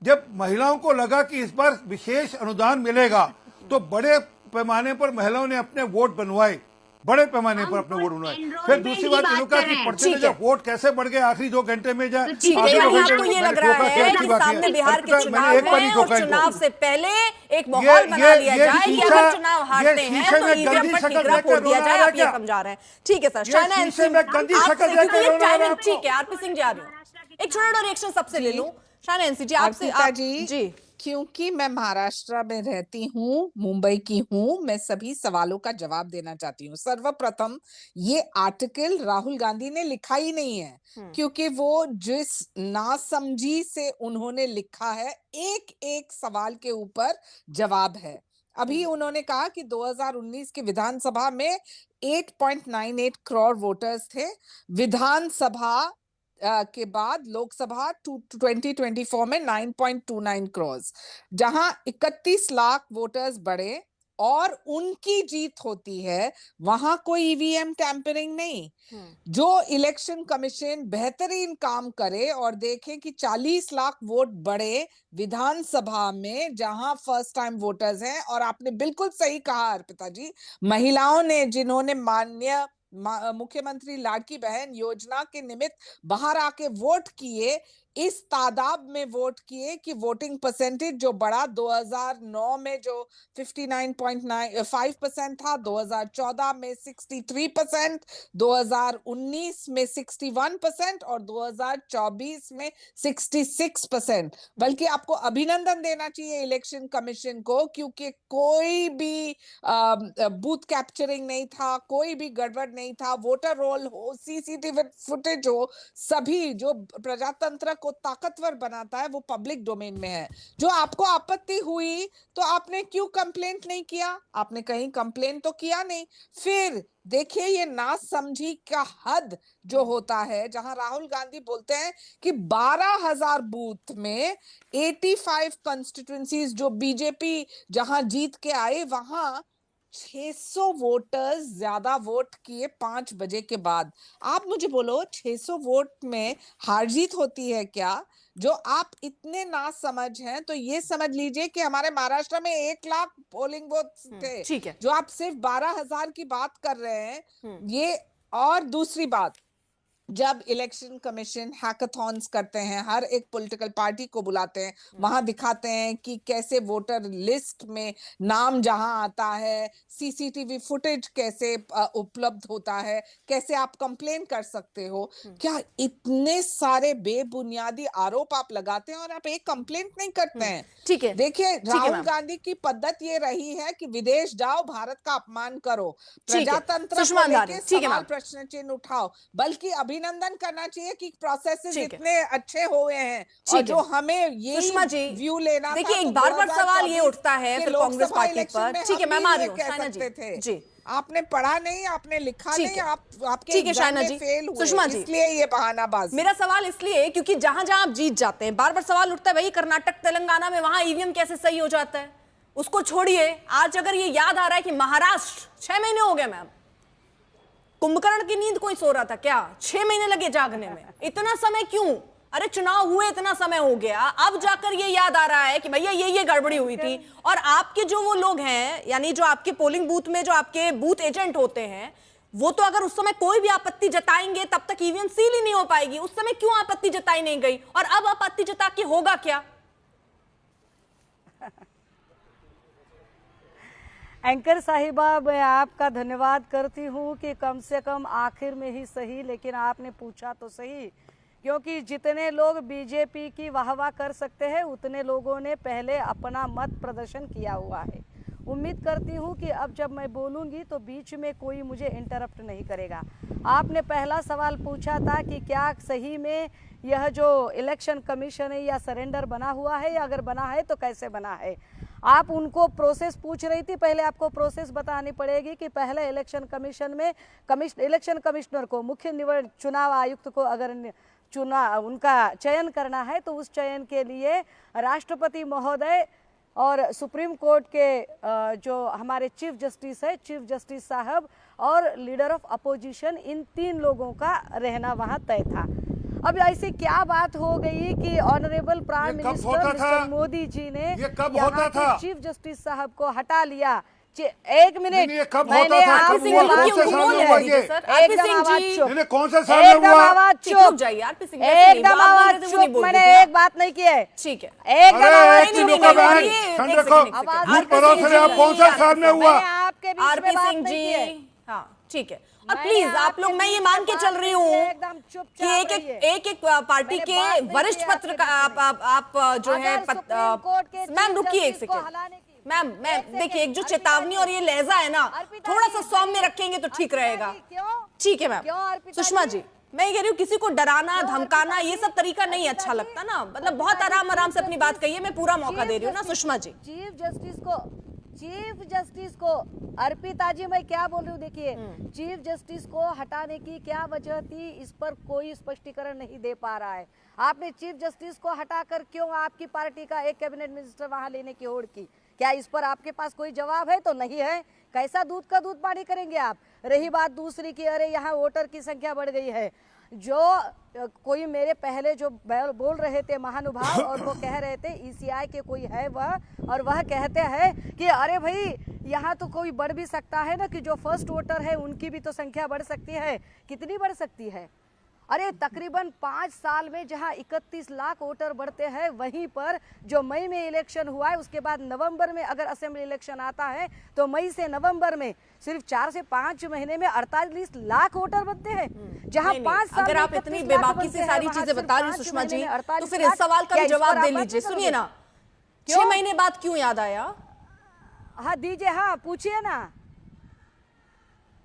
जब महिलाओं को लगा कि इस बार विशेष अनुदान मिलेगा तो बड़े पैमाने पर महिलाओं ने अपने वोट बनवाए, बड़े पैमाने पर अपने वोट बनवाए। फिर दूसरी बात इन्होंने कहा कि परसेंटेज वोट कैसे बढ़ गए आखिरी 2 घंटे में, आपको ये लग रहा है कि सामने बिहार के चुनाव है और चुनाव से पहले एक माहौल बना लिया जाए कि अगर चुनाव हारते हैं तो ईवीएम पर ठिकरा फोड़ दिया जाए, आप ये समझा रहे हैं। ठीक है सर, शायना एनसी, ठीक है आरपी सिंह जी आ रही हूँ, एक छोटा रिएक्शन सबसे ले लूं। शायना एनसी जी आपसे जी, क्योंकि मैं महाराष्ट्र में रहती हूँ, मुंबई की हूँ, मैं सभी सवालों का जवाब देना चाहती हूँ। सर्वप्रथम ये आर्टिकल राहुल गांधी ने लिखा ही नहीं है, क्योंकि वो जिस नासमझी से उन्होंने लिखा है, एक एक सवाल के ऊपर जवाब है। अभी उन्होंने कहा कि 2019 की विधानसभा में 8.98 करोड़ वोटर्स थे, विधानसभा के बाद लोकसभा 2024 में 9.29 करोड़, जहां 31 लाख वोटर्स बढ़े और उनकी जीत होती है, वहां कोई ईवीएम टैंपरिंग नहीं। जो इलेक्शन कमीशन बेहतरीन काम करे और देखे कि 40 लाख वोट बढ़े विधानसभा में, जहां फर्स्ट टाइम वोटर्स हैं, और आपने बिल्कुल सही कहा अर्पिता जी, महिलाओं ने जिन्होंने माननीय मुख्यमंत्री लाडकी बहन योजना के निमित्त बाहर आके वोट किए, इस तादाद में वोट किए कि वोटिंग परसेंटेज जो बढ़ा 2009 में जो 59.95% था, 2014 में 63%, 2019 में 61% और 2024 में 66%। बल्कि आपको अभिनंदन देना चाहिए इलेक्शन कमीशन को, क्योंकि कोई भी बूथ कैप्चरिंग नहीं था, कोई भी गड़बड़ नहीं था, वोटर रोल हो, सीसीटीवी फुटेज हो, सभी जो प्रजातंत्र को ताकतवर बनाता है वो पब्लिक डोमेन में है। जो आपको आपत्ति हुई तो आपने क्यों कंप्लेंट नहीं किया? आपने कहीं कंप्लेंट तो किया नहीं। फिर देखिए ये नासमझी का हद जो होता है, जहां राहुल गांधी बोलते हैं कि 12,000 बूथ में 85 कॉन्स्टिट्यूएंसीज जो बीजेपी जहां जीत के आए, वहां 600 वोटर्स ज्यादा वोट किए 5 बजे के बाद। आप मुझे बोलो 600 वोट में हार जीत होती है क्या? जो आप इतने ना समझ हैं तो ये समझ लीजिए कि हमारे महाराष्ट्र में 1 लाख पोलिंग बूथ थे, ठीक है, जो आप सिर्फ 12,000 की बात कर रहे हैं ये। और दूसरी बात, जब इलेक्शन कमीशन हैकाथॉन्स करते हैं, हर एक पॉलिटिकल पार्टी को बुलाते हैं, वहां दिखाते हैं कि कैसे वोटर लिस्ट में नाम जहां आता है, सीसीटीवी फुटेज कैसे उपलब्ध होता है, कैसे आप कंप्लेन कर सकते हो। क्या इतने सारे बेबुनियादी आरोप आप लगाते हैं और आप एक कंप्लेंट नहीं करते हैं? ठीक है, देखिए राहुल गांधी की पद्धत ये रही है कि विदेश जाओ, भारत का अपमान करो, प्रजातंत्र को लेकर सवाल प्रश्न चिन्ह उठाओ। बल्कि अभिनंदन करना चाहिए कि प्रोसेसेस इतने अच्छे हुए हैं, और जो हमें ये व्यू लेना था। देखिए एक बार सवाल ये उठता है फिर कांग्रेस पार्टी पर। ठीक है मैम आ रही हूं, शायना जी। आपने पढ़ा नहीं, आपने लिखा नहीं, आपके एग्जाम में फेल हुए, सुषमा जी, इसलिए ये बहानाबाजी। मेरा सवाल इसलिए क्योंकि जहां जहां आप जीत जाते हैं, बार सवाल उठता है भाई कर्नाटक तेलंगाना में वहां ईवीएम कैसे सही हो जाता है? उसको छोड़िए, आज अगर ये याद आ रहा है कि महाराष्ट्र 6 महीने हो गए मैम, कुंभकर्ण की नींद कोई सो रहा था क्या? 6 महीने लगे जागने में, इतना समय क्यों? अरे चुनाव हुए इतना समय हो गया, अब जाकर ये याद आ रहा है कि भैया ये गड़बड़ी हुई थी। और आपके जो वो लोग हैं, यानी जो आपके पोलिंग बूथ में जो आपके बूथ एजेंट होते हैं, वो तो अगर उस समय कोई भी आपत्ति जताएंगे तब तक ईवीएम सील ही नहीं हो पाएगी। उस समय क्यों आपत्ति जताई नहीं गई, और अब आपत्ति जता के होगा क्या? एंकर साहिबा, मैं आपका धन्यवाद करती हूँ कि कम से कम आखिर में ही सही, लेकिन आपने पूछा तो सही, क्योंकि जितने लोग बीजेपी की वाहवाह कर सकते हैं उतने लोगों ने पहले अपना मत प्रदर्शन किया हुआ है। उम्मीद करती हूँ कि अब जब मैं बोलूँगी तो बीच में कोई मुझे इंटरप्ट नहीं करेगा। आपने पहला सवाल पूछा था कि क्या सही में यह जो इलेक्शन कमीशन है या सरेंडर बना हुआ है, या अगर बना है तो कैसे बना है। आप उनको प्रोसेस पूछ रही थी, पहले आपको प्रोसेस बतानी पड़ेगी कि पहले इलेक्शन कमीशन में इलेक्शन कमिश्नर को, मुख्य चुनाव आयुक्त को अगर उनका चयन करना है तो उस चयन के लिए राष्ट्रपति महोदय और सुप्रीम कोर्ट के जो हमारे चीफ जस्टिस है, चीफ जस्टिस साहब और लीडर ऑफ अपोजिशन, इन 3 लोगों का रहना वहां तय था। अब ऐसी क्या बात हो गई कि honourable prime minister mister Modi ji ने यहाँ के चीफ जस्टिस साहब को हटा लिया। 1 मिनट, मैंने आपसे कौन सा साल में हुआ? आवाज चुप, एकदम आवाज चुप, मैंने एक बात नहीं की है। ठीक है, एकदम आवाज कौन सा साल में हुआ? आपके बीच में बात नहीं की है। हाँ ठीक है, और प्लीज आप लोग, मैं ये मान के चल रही हूँ कि एक पार्टी के वरिष्ठ पत्रकार आप जो है, मैम रुकिए एक सेकेंड, मैम देखिए, एक जो चेतावनी और ये लहजा है ना, थोड़ा सा सौम्य रखेंगे तो ठीक रहेगा। ठीक है मैम। सुषमा जी, मैं ये कह रही हूँ, किसी को डराना धमकाना ये सब तरीका नहीं अच्छा लगता ना, मतलब बहुत आराम से अपनी बात कहिए, मैं पूरा मौका दे रही हूँ ना। सुषमा जी, चीफ जस्टिस को अर्पिता जी, मैं क्या बोल रही हूँ, देखिए चीफ जस्टिस को हटाने की क्या वजह थी, इस पर कोई स्पष्टीकरण नहीं दे पा रहा है। आपने चीफ जस्टिस को हटाकर क्यों आपकी पार्टी का एक कैबिनेट मिनिस्टर वहां लेने की होड़ की, क्या इस पर आपके पास कोई जवाब है? तो नहीं है। कैसा दूध का दूध पानी करेंगे आप? रही बात दूसरी की, अरे यहाँ वोटर की संख्या बढ़ गई है, जो कोई मेरे पहले जो बोल रहे थे महानुभाव, और वो कह रहे थे ईसीआई के कोई है वह, और वह कहते हैं कि अरे भाई यहाँ तो कोई बढ़ भी सकता है ना, कि जो फर्स्ट वोटर है उनकी भी तो संख्या बढ़ सकती है। कितनी बढ़ सकती है? अरे तकरीबन 5 साल में जहां 31 लाख वोटर बढ़ते हैं, वहीं पर जो मई में इलेक्शन हुआ है, उसके बाद नवंबर में अगर असेंबली इलेक्शन आता है तो मई से नवंबर में सिर्फ 4 से 5 महीने में 48 लाख वोटर बनते हैं। जहां 5 साल अगर आप इतनी बेबाकी से सारी चीजें बता रही सुषमा जी, तो फिर इस सवाल का भी जवाब दे लीजिए। सुनिए ना, 6 महीने बाद क्यों याद आया? हाँ दीजिए, हाँ पूछिए ना।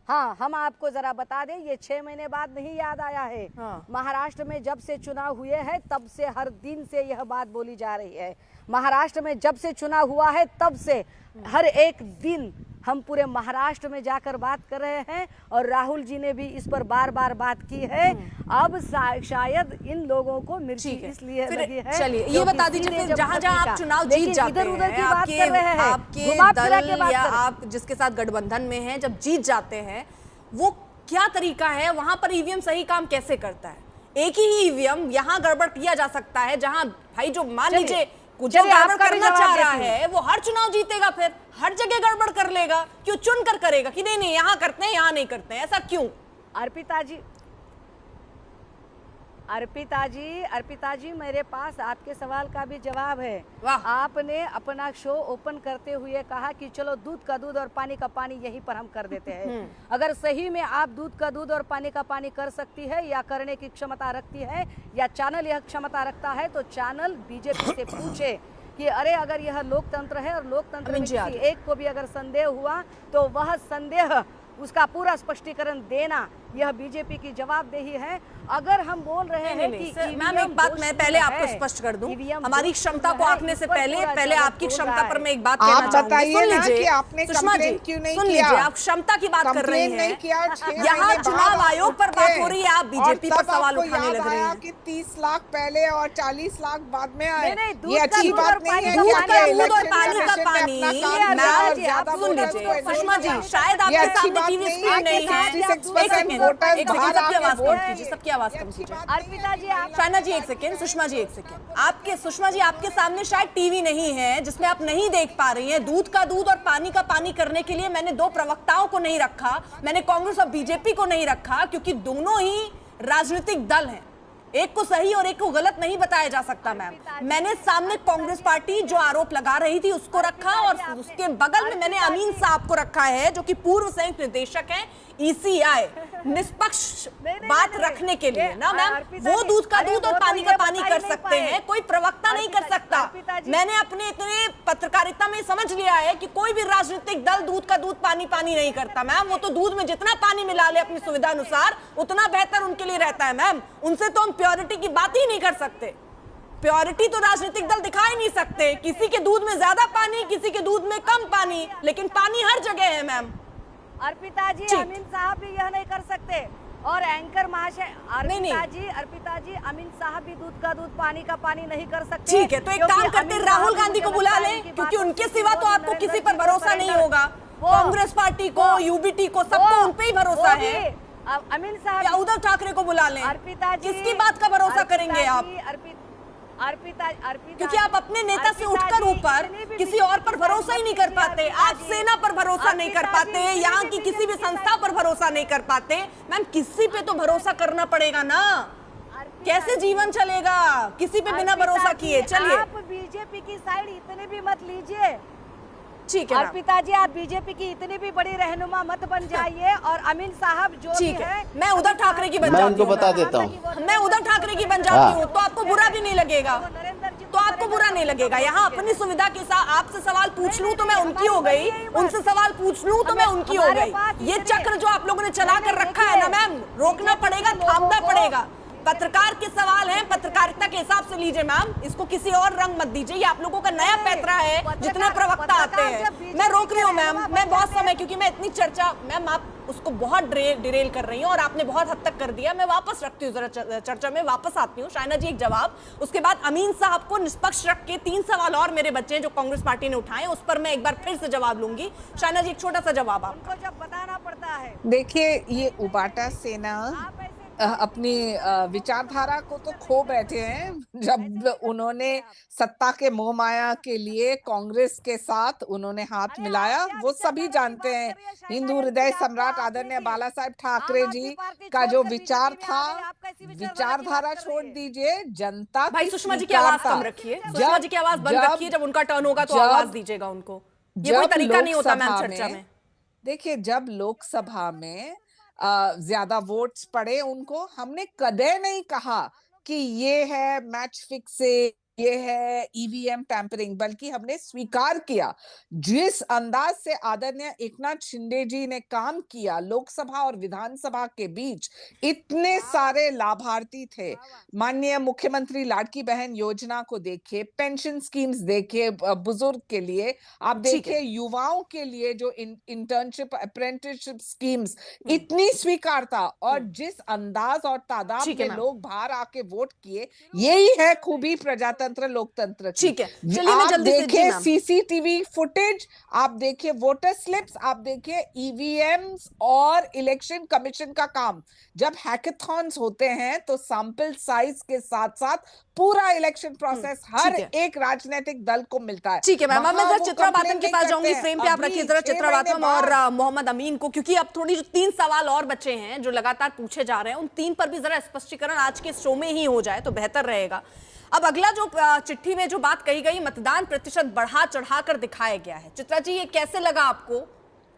हाँ, हम आपको जरा बता दें, ये 6 महीने बाद नहीं याद आया है। महाराष्ट्र में जब से चुनाव हुए हैं तब से हर दिन से यह बात बोली जा रही है। महाराष्ट्र में जब से चुनाव हुआ है तब से हर एक दिन हम पूरे महाराष्ट्र में जाकर बात कर रहे हैं, और राहुल जी ने भी इस पर बार बार बात की है। अब शायद इन लोगों को मिर्ची इसलिए लगी है। चलिए ये बता दीजिए, फिर जहाँ जहाँ आप चुनाव जीत जाते हैं, आपके दल या आप जिसके साथ गठबंधन में हैं, जब जीत जाते हैं, वो क्या तरीका है, वहां पर ईवीएम सही काम कैसे करता है? एक ही ईवीएम यहाँ गड़बड़ किया जा सकता है, जहाँ भाई जो मान लीजिए कुछ गड़बड़ करना चाह रहा है वो हर चुनाव जीतेगा, फिर हर जगह गड़बड़ कर लेगा। क्यों चुन कर करेगा कि नहीं यहाँ करते हैं यहाँ नहीं करते हैं, ऐसा क्यों? अर्पिता जी मेरे पास आपके सवाल का भी जवाब है। आपने अपना शो ओपन करते हुए कहा कि चलो दूध का दूध और पानी का पानी यहीं पर हम कर देते हैं। अगर सही में आप दूध का दूध और पानी का पानी कर सकती है, या करने की क्षमता रखती है, या चैनल यह क्षमता रखता है, तो चैनल बीजेपी से पूछे कि अरे अगर यह लोकतंत्र है और लोकतंत्र में किसी एक को भी अगर संदेह हुआ तो वह संदेह उसका पूरा स्पष्टीकरण देना, यह बीजेपी की जवाबदेही है। अगर हम बोल रहे हैं कि मैम एक बात मैं पहले आपको स्पष्ट कर दूं, हमारी क्षमता को आंकने से पहले आपकी क्षमता पर मैं एक बात कहना चाहूंगी। सुन लीजिए सुषमा जी, सुन लीजिए, आप क्षमता की बात कर रही हैं, यहाँ चुनाव आयोग पर बात हो रही है, आप बीजेपी पर सवाल उठाने लग रही हैं कि 30 लाख पहले और 40 लाख बाद में आए। ये अच्छी बात नहीं है। दूध का दूध और पानी का पानी, सुन लीजिए सुषमा जी, शायद आपके सामने टीवी स्क्रीन नहीं है, वोटर्स बाहर सबकी आके आवाज कम वोट कीजिए, सबकी आवाज कम कीजिए। अर्पिता जी आप शाइना जी एक सेकेंड, सुषमा जी एक सेकेंड। सुषमा जी आपके सामने शायद टीवी नहीं है जिसमें आप नहीं देख पा रही हैं। दूध का दूध और पानी का पानी करने के लिए मैंने दो प्रवक्ताओं को नहीं रखा, मैंने कांग्रेस और बीजेपी को नहीं रखा, क्योंकि दोनों ही राजनीतिक दल हैं, एक को सही और एक को गलत नहीं बताया जा सकता। मैम, मैंने सामने कांग्रेस पार्टी जो आरोप लगा रही थी उसको रखा, और उसके बगल में मैंने अमीन साहब को रखा है जो कि पूर्व संयुक्त निदेशक हैं ईसीआई, निष्पक्ष बात रखने के लिए ना। मैम, वो दूध का दूध और पानी का पानी कर सकते हैं, कोई प्रवक्ता नहीं कर सकता। मैंने अपने इतने पत्रकारिता में समझ लिया है कि कोई भी राजनीतिक दल दूध का दूध पानी पानी नहीं करता। मैम, वो तो दूध में जितना पानी मिला ले अपनी सुविधा अनुसार उतना बेहतर उनके लिए रहता है। मैम, उनसे तो हम प्योरिटी की बात ही नहीं कर सकते। प्योरिटी तो राजनीतिक दल दिखा ही नहीं सकते। किसी के दूध में ज्यादा पानी, किसी के दूध में कम पानी, लेकिन पानी हर जगह है। मैम, अर्पिता जी अमीन साहब भी यह नहीं कर सकते, और एंकर महाशय अर्पिता जी अमीन साहब भी दूध का दूध पानी का पानी नहीं कर सकते। ठीक है, तो एक काम करते हैं, राहुल गांधी को बुला लें, क्योंकि उनके सिवा तो आपको किसी पर भरोसा नहीं होगा। कांग्रेस पार्टी को, यूबीटी को, सबको उन पे ही भरोसा है। अमीन साहब या उद्धव ठाकरे को बुला लें। अर्पिता जी किसकी बात का भरोसा करेंगे आप? अर्पिता क्योंकि आप अपने नेता से उठकर ऊपर किसी और पर भरोसा ही नहीं कर पाते। आप सेना पर भरोसा नहीं कर पाते, यहाँ की किसी भी संस्था पर भरोसा नहीं कर पाते। मैम, किसी पे तो भरोसा करना पड़ेगा ना, कैसे जीवन चलेगा किसी पे बिना भरोसा किए। चलिए, आप बीजेपी की साइड इतने भी मत लीजिए। ठीक है अर्पिता जी, आप बीजेपी की इतनी भी बड़ी रहनुमा मत बन जाइए, और अमीन साहब जो भी है, मैं उद्धव ठाकरे की बन मैं जाती उनको हूँ, बता देता हूँ, मैं उद्धव ठाकरे की बन जाती हूँ, तो आपको बुरा भी नहीं लगेगा, तो आपको बुरा नहीं लगेगा। यहाँ अपनी सुविधा के साथ आपसे सवाल पूछ लूं तो मैं उनकी हो गई, उनसे सवाल पूछ लूं तो मैं उनकी हो गई। ये चक्र जो आप लोगों ने चला कर रखा है ना मैम, रोकना पड़ेगा, थामना पड़ेगा। पत्रकार के सवाल हैं, पत्रकारिता के हिसाब से लीजिए मैम, इसको किसी और रंग मत दीजिए। ये आप लोगों का नया पैतरा है, जितना प्रवक्ता आते हैं। मैं रोक रही हूँ मैम, मैं बहुत समय, क्योंकि मैं इतनी चर्चा, मैम आप उसको बहुत डिरेल कर रही हूँ और आपने बहुत हद तक कर दिया। मैं वापस रखती हूँ, जरा चर्चा में वापस आती हूँ। शाइना जी एक जवाब, उसके बाद अमीन साहब को निष्पक्ष रख के 3 सवाल और मेरे बच्चे हैं जो कांग्रेस पार्टी ने उठाए, उस पर मैं एक बार फिर से जवाब लूंगी। शाइना जी एक छोटा सा जवाब आपको जब बताना पड़ता है। देखिए, ये उबाटा सेना अपनी विचारधारा को तो खो बैठे हैं। जब उन्होंने सत्ता के मोह माया के लिए कांग्रेस के साथ उन्होंने हाथ मिलाया, वो सभी जानते हैं। हिंदू हृदय सम्राट आदरणीय बाला साहेब ठाकरे जी का जो विचार था, विचारधारा छोड़ दीजिए, जनता भाई सुषमा जी की आवाज कम रखिए, सुषमा जी की आवाज बंद रखिए। जब उनका टर्न होगा तो आवाज दीजिएगा उनको, ये कोई तरीका नहीं होता मैम चर्चा में। देखिए, जब लोकसभा में ज्यादा वोट्स पड़े उनको, हमने कदे नहीं कहा कि ये है मैच फिक्सिंग, ये है ईवीएम टैंपरिंग, बल्कि हमने स्वीकार किया जिस अंदाज से आदरणीय एकनाथ शिंदे जी ने काम किया लोकसभा और विधानसभा के बीच। इतने सारे लाभार्थी थे। माननीय मुख्यमंत्री लाड़की बहन योजना को देखिए, पेंशन स्कीम्स देखिए बुजुर्ग के लिए, आप देखिए युवाओं के लिए जो इंटर्नशिप अप्रेंटिसशिप स्कीम्स, इतनी स्वीकारता और जिस अंदाज और तादाद में लोग बाहर आके वोट किए, यही है खूबी प्रजातंत्र लोकतंत्र की। ठीक है, चलिए मैं जल्दी से देखिए सीसीटीवी फुटेज, आप देखिए वोटर स्लिप्स, आप देखिए ईवीएम्स और इलेक्शन कमीशन का काम। जब हैकेथॉन्स होते हैं तो सैंपल साइज के साथ साथ पूरा इलेक्शन प्रोसेस हर एक राजनीतिक दल को मिलता है। ठीक है मैम, मैं जरा चित्रा बातन के पास जाऊंगी। फ्रेम पे आप रखिए जरा चित्रा बातन और मोहम्मद अमीन को, क्योंकि अब थोड़ी जो 3 सवाल और बचे हैं जो लगातार पूछे जा रहे हैं, उन 3 पर भी जरा स्पष्टीकरण आज के शो में ही हो जाए तो बेहतर रहेगा। अब अगला जो चिट्ठी में जो बात कही गई, मतदान प्रतिशत बढ़ा चढ़ा कर दिखाया गया है। चित्रा जी, ये कैसे लगा आपको?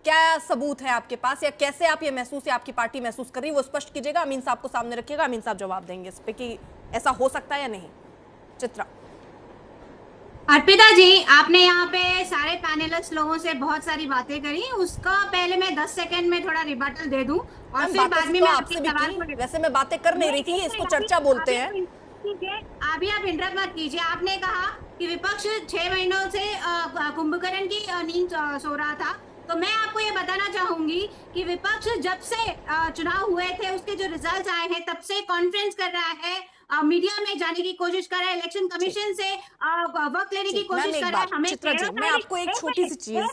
क्या सबूत है आपके पास, या कैसे आप ये महसूस या आपकी पार्टी महसूस कर रही है, वो स्पष्ट कीजिएगा। अमीन साहब को सामने रखिएगा, अमीन साहब जवाब देंगे इस पे कि ऐसा हो सकता है या नहीं। चित्रा। अर्पिता जी, आपने यहाँ पे सारे पैनलिस्ट लोगों से बहुत सारी बातें करी, उसका पहले मैं 10 सेकंड में थोड़ा रिबटल दे दूं और फिर बाद में मैं आपके सवाल को। वैसे मैं बातें कर नहीं रही थी, इसको चर्चा बोलते हैं। अभी आप इंटरप्ट मत कीजिए। आपने कहा कि विपक्ष 6 महीनों से कुंभकर्ण की नींद सो रहा था, तो मैं आपको ये बताना चाहूंगी कि विपक्ष जब से चुनाव हुए थे, उसके जो रिजल्ट्स आए हैं, तब से कॉन्फ्रेंस कर रहा है, मीडिया में जाने की कोशिश कर रहा है, इलेक्शन कमीशन से वक्त लेने की कोशिश कर रहा है। हमें चित्रा जी, मैं आपको एक छोटी सी चीज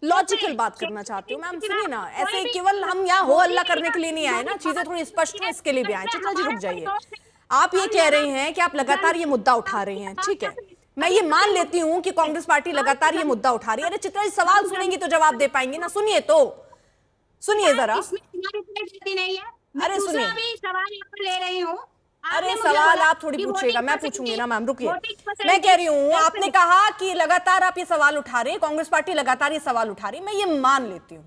लॉजिकल बात करना चाहती हूँ। मैम सुनिए ना, ऐसे केवल हम यहाँ हो हल्ला करने के लिए नहीं आए ना, चीजें थोड़ी स्पष्ट हो इसके लिए भी आए। चित्रा जी रुक जाइए, आप ये कह रही हैं कि आप लगातार ये मुद्दा उठा रही हैं, ठीक है, मैं ये मान लेती हूँ कि कांग्रेस पार्टी लगातार ये मुद्दा उठा रही है। अरे चित्रा जी, सवाल सुनेंगी तो जवाब दे पाएंगी ना, सुनिए तो, सुनिए जरा। अरे सुनिए, सवाल ले रही हूँ। अरे सवाल आप थोड़ी पूछिएगा, मैं पूछूंगी ना मैम, रुकिए। मैं कह रही हूँ, आपने कहा कि लगातार आप ये सवाल उठा रहे हैं, कांग्रेस पार्टी लगातार ये सवाल उठा रही है, मैं ये मान लेती हूँ,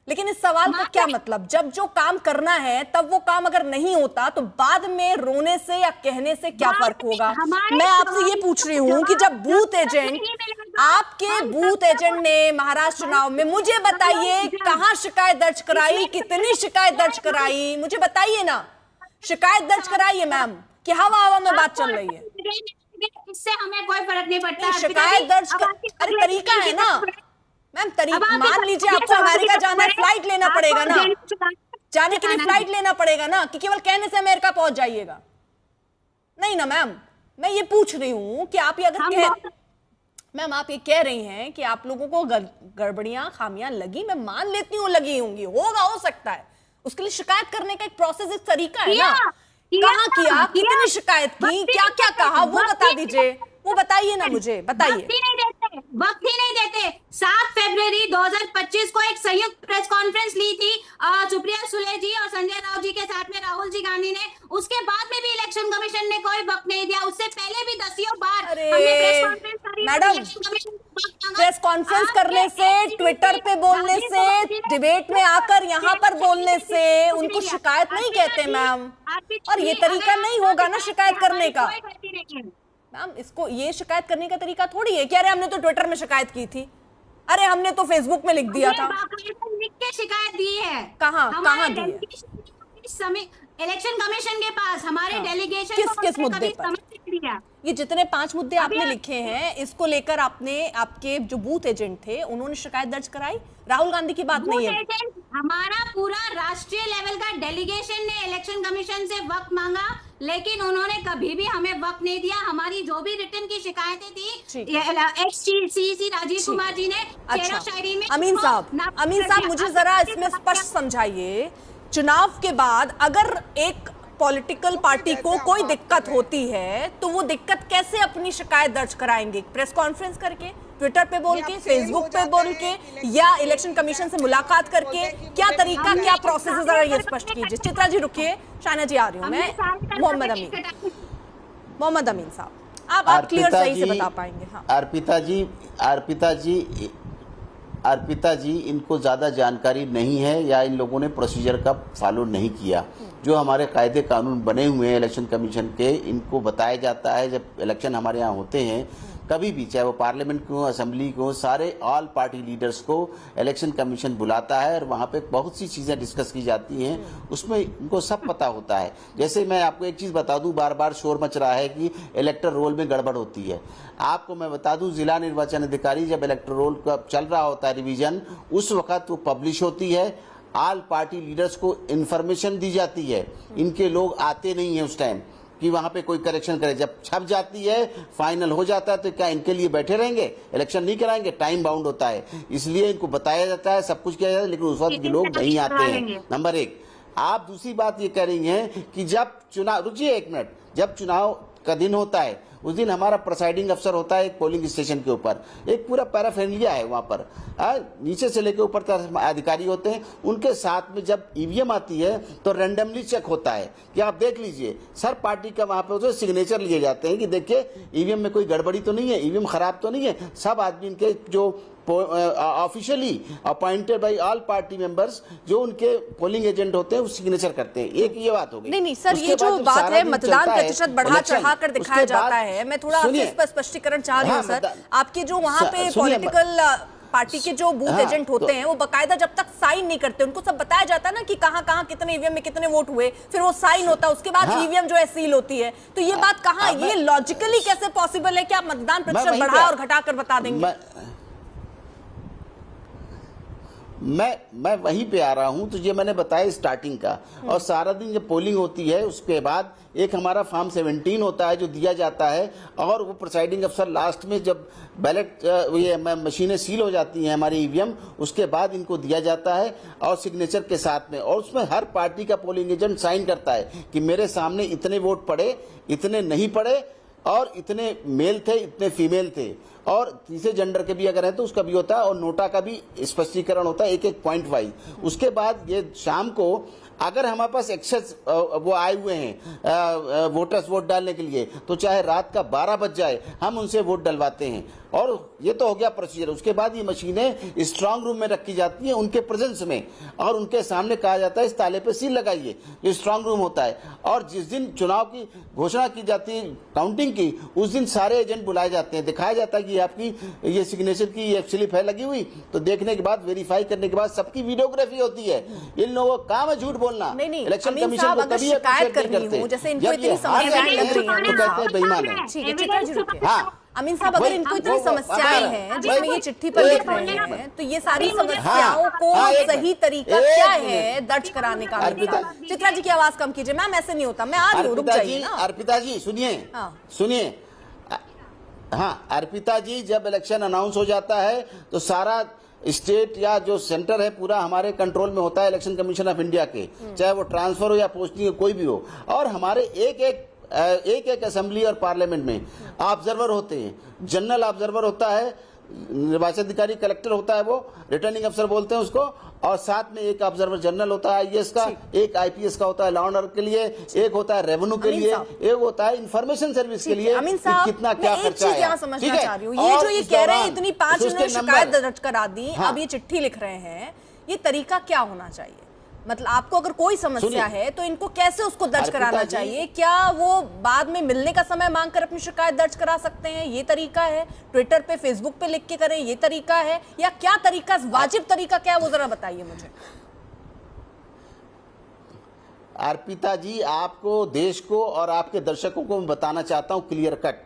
लेकिन इस सवाल का क्या मतलब? जब जो काम करना है तब वो काम अगर नहीं होता तो बाद में रोने से या कहने से क्या फर्क होगा? मैं आपसे ये पूछ रही हूँ कि जब बूथ एजेंट, आपके बूथ एजेंट ने महाराष्ट्र चुनाव में, मुझे बताइए कहाँ शिकायत दर्ज कराई, कितनी शिकायत दर्ज कराई, मुझे बताइए ना। शिकायत दर्ज कराइए मैम, कि हवा हवा में बात चल रही है, इससे हमें कोई फर्क नहीं पड़ता। शिकायत दर्ज अरे तरीका है ना मैम, मान लीजिए आपको अमेरिका जाना है, फ्लाइट लेना पड़ेगा ना, जाने के लिए फ्लाइट लेना पड़ेगा ना, कि केवल कहने से अमेरिका पहुंच जाइएगा? नहीं ना मैम, मैं ये पूछ रही हूँ कि आप ये अगर मैम आप ये कह रही हैं कि आप लोगों को गड़बड़ियां खामियां लगी, मैं मान लेती हूँ लगी होंगी, होगा, हो सकता है, उसके लिए शिकायत करने का एक प्रोसेस, एक तरीका है ना। कहाँ किया, कितनी शिकायत की, क्या क्या कहा, वो बता दीजिए, वो बताइए ना मुझे, बताइए। वक्त ही नहीं देते। 7 फरवरी 2025 को एक संयुक्त प्रेस कॉन्फ्रेंस ली थी सुप्रिया सुले जी और संजय राउत जी के साथ में राहुल जी गांधी ने। उसके बाद में भी इलेक्शन कमीशन ने कोई वक्त नहीं दिया। उससे पहले भी दसियों बार हमने प्रेस कॉन्फ्रेंस करी। मैडम, प्रेस कॉन्फ्रेंस करने से, ट्विटर पे बोलने से, डिबेट में आकर यहाँ पर बोलने से उनको शिकायत नहीं कहते मैम, और ये तरीका नहीं होगा ना शिकायत करने का मैम। इसको ये शिकायत करने का तरीका थोड़ी है कि अरे हमने तो ट्विटर में शिकायत की थी, अरे हमने तो फेसबुक में लिख दिया था। लिख के शिकायत दी है। कहाँ दी है? इलेक्शन कमीशन के पास हमारे डेलीगेशन किस मुद्दे पर? ये जितने 5 मुद्दे आपने लिखे हैं, इसको लेकर आपने, आपके जो बूथ एजेंट थे उन्होंने शिकायत दर्ज कराई? राहुल गांधी की बात नहीं है, हमारा पूरा राष्ट्रीय लेवल का डेलीगेशन ने इलेक्शन कमीशन से वक्त मांगा, लेकिन उन्होंने कभी भी हमें वक्त नहीं दिया। हमारी जो भी रिटर्न की शिकायतें थी, एक्स-सीसी राजीव कुमार जी ने अच्छा, अमीन साहब मुझे जरा इसमें स्पष्ट समझाइए, चुनाव के बाद अगर एक पॉलिटिकल पार्टी को कोई दिक्कत होती है तो वो दिक्कत कैसे अपनी शिकायत दर्ज कराएंगे? प्रेस कॉन्फ्रेंस करके, ट्विटर पे बोल के, फेसबुक पे बोल के, या इलेक्शन कमीशन से मुलाकात करके? क्या तरीका, क्या प्रोसेस है, जरा ये स्पष्ट कीजिए। चित्रा जी रुकिए, शायना जी आ रही हूँ मैं। मोहम्मद अमीन साहब, आप क्लियर सही से बता पाएंगे? हाँ। अर्पिता जी इनको ज़्यादा जानकारी नहीं है, या इन लोगों ने प्रोसीजर का फॉलो नहीं किया। जो हमारे कायदे कानून बने हुए हैं इलेक्शन कमीशन के, इनको बताया जाता है जब इलेक्शन हमारे यहाँ होते हैं, कभी भी, चाहे वो पार्लियामेंट को, असेंबली को, सारे ऑल पार्टी लीडर्स को इलेक्शन कमीशन बुलाता है और वहाँ पे बहुत सी चीज़ें डिस्कस की जाती हैं, उसमें उनको सब पता होता है। जैसे मैं आपको एक चीज़ बता दूं, बार बार शोर मच रहा है कि इलेक्टर रोल में गड़बड़ होती है। आपको मैं बता दूं, जिला निर्वाचन अधिकारी जब इलेक्टर रोल का चल रहा होता है रिवीजन, उस वक्त वो पब्लिश होती है, ऑल पार्टी लीडर्स को इन्फॉर्मेशन दी जाती है। इनके लोग आते नहीं है उस टाइम कि वहां पे कोई करेक्शन करे। जब छप जाती है, फाइनल हो जाता है, तो क्या इनके लिए बैठे रहेंगे, इलेक्शन नहीं कराएंगे? टाइम बाउंड होता है, इसलिए इनको बताया जाता है, सब कुछ किया जाता है, लेकिन उस वक्त लोग नहीं आते हैं। नंबर 1। आप दूसरी बात ये कह रही हैं कि जब चुनाव, रुकिए एक मिनट, जब चुनाव का दिन होता है उस दिन हमारा प्रिसाइडिंग अफसर होता है एक पोलिंग स्टेशन के ऊपर, एक पूरा पैराफेरनालिया है वहां पर, नीचे से लेकर ऊपर तक अधिकारी होते हैं। उनके साथ में जब ईवीएम आती है तो रैंडमली चेक होता है कि आप देख लीजिए, सर पार्टी का वहां पे सिग्नेचर लिए जाते हैं कि देखिए ईवीएम में कोई गड़बड़ी तो नहीं है, ईवीएम खराब तो नहीं है। सब आदमी इनके जो officially appointed by all party members, जो उनके पोलिंग एजेंट होते हैं, वो सिग्नेचर करते हैं। एक ये बात हो गई। नहीं सर, ये जो बात है मतदान प्रतिशत बढ़ा चढ़ा कर दिखाया जाता है, मैं थोड़ा आपसे इस पर स्पष्टीकरण चाह रही हूँ सर। आपके जो वहाँ पे पॉलिटिकल पार्टी के जो बूथ एजेंट होते हैं, वो बकायदा जब तक साइन नहीं करते, उनको सब बताया जाता है ना कि कहाँ कहाँ कितने ईवीएम में कितने वोट हुए, फिर वो साइन होता है, उसके बाद ईवीएम जो है सील होती है। तो ये बात कहाँ, ये लॉजिकली कैसे पॉसिबल है कि आप मतदान प्रतिशत बढ़ा और घटा कर बता देंगे? मैं वहीं पे आ रहा हूं। तो ये मैंने बताया स्टार्टिंग का, और सारा दिन जब पोलिंग होती है उसके बाद एक हमारा फॉर्म 17 होता है जो दिया जाता है, और वो प्रिसाइडिंग अफसर लास्ट में जब बैलेट ये मशीनें सील हो जाती हैं हमारी ईवीएम, उसके बाद इनको दिया जाता है और सिग्नेचर के साथ में, और उसमें हर पार्टी का पोलिंग एजेंट साइन करता है कि मेरे सामने इतने वोट पड़े, इतने नहीं पड़े, और इतने मेल थे, इतने फीमेल थे, और तीसरे जेंडर के भी अगर है तो उसका भी होता है, और नोटा का भी स्पष्टीकरण होता है एक एक पॉइंट वाइज। उसके बाद ये शाम को अगर हमारे पास एक्सेस वो आए हुए हैं वोटर्स वोट डालने के लिए, तो चाहे रात का 12 बज जाए हम उनसे वोट डलवाते हैं। और ये तो हो गया प्रोसीजर। उसके बाद ये मशीनें स्ट्रांग रूम में रखी जाती हैं उनके प्रेजेंस में, और उनके सामने कहा जाता है इस ताले पे सील लगाइए, ये स्ट्रांग रूम होता है। और जिस दिन चुनाव की घोषणा की जाती है काउंटिंग की, उस दिन सारे एजेंट बुलाए जाते हैं, दिखाया जाता है कि आपकी ये सिग्नेचर की ये स्लिप है लगी हुई, तो देखने के बाद वेरीफाई करने के बाद सबकी वीडियोग्राफी होती है। इन लोगों का काम है झूठ बोलना। इलेक्शन कमीशन को कभी शिकायत करते, जैसे इनको इतनी समस्याएं लग रही हैं, तो कहते हैं बेईमान है। ठीक है चित्रा जी रुकिए। हाँ अमीन साहब, अगर इनको इतनी समस्याएं हैं जिसमें ये चिट्ठी पर लिख रहे हैं, तो ये सारी समस्याओं को सही तरीका क्या है दर्ज कराने का? चित्रा जी की आवाज कम कीजिए मैम, ऐसे नहीं होता। मैं आ रही हूँ, रुक जाइए ना। अर्पिता जी सुनिए, सुनिए। हाँ अर्पिता जी, जब इलेक्शन अनाउंस हो जाता है तो सारा स्टेट या जो सेंटर है पूरा हमारे कंट्रोल में होता है, इलेक्शन कमीशन ऑफ इंडिया के, चाहे वो ट्रांसफर हो या पोस्टिंग कोई भी हो। और हमारे एक असेंबली और पार्लियामेंट में ऑब्जर्वर होते हैं। जनरल ऑब्जर्वर होता है, निर्वाचन अधिकारी कलेक्टर होता है, वो रिटर्निंग अफसर बोलते हैं उसको, और साथ में एक ऑब्जर्वर जनरल होता है आईएएस का, एक आईपीएस का होता है लॉ एंड ऑर्डर के लिए, एक होता है रेवेन्यू के लिए, एक होता है इंफॉर्मेशन सर्विस के लिए। कितना क्या खर्चा है, समझना चाह रही हूँ। ये जो ये कह रहे हैं इतनी 5 इन्होंने शिकायत दर्ज करा दी, अब ये चिट्ठी लिख रहे हैं, ये तरीका क्या होना चाहिए? मतलब आपको अगर कोई समस्या है तो इनको कैसे उसको दर्ज कराना चाहिए? क्या वो बाद में मिलने का समय मांगकर अपनी शिकायत दर्ज करा सकते हैं, ये तरीका है? ट्विटर पे फेसबुक पे लिख के करें, ये तरीका है? या क्या तरीका, वाजिब तरीका क्या है वो जरा बताइए मुझे। अर्पिता जी, आपको, देश को और आपके दर्शकों को मैं बताना चाहता हूं क्लियर कट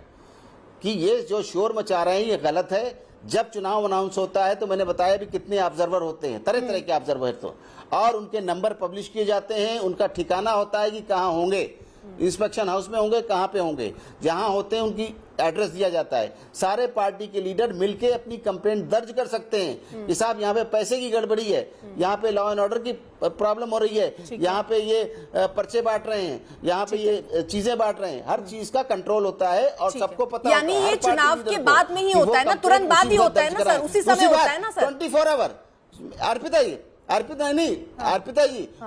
कि ये जो शोर मचा रहे हैं ये गलत है। जब चुनाव अनाउंस होता है तो मैंने बताया भी कितने ऑब्जर्वर होते हैं, तरह तरह के ऑब्जर्वर, तो और उनके नंबर पब्लिश किए जाते हैं, उनका ठिकाना होता है कि कहाँ होंगे, इंस्पेक्शन हाउस में होंगे, कहाँ पे होंगे, जहाँ होते हैं उनकी एड्रेस दिया जाता है। सारे पार्टी के लीडर मिलके अपनी कंप्लेंट दर्ज कर सकते हैं कि साहब यहाँ पे पैसे की गड़बड़ी है, यहाँ पे लॉ एंड ऑर्डर की प्रॉब्लम हो रही है, यहाँ पे ये पर्चे बांट रहे हैं, यहाँ पे ये चीजें बांट रहे हैं। हर चीज का कंट्रोल होता है और सबको पता होता है। यानी ये चुनाव के बाद में ही होता है ना, तुरंत बाद ही होता है ना सर, उसी समय होता है ना सर? 24 आवर अर्पिता जी,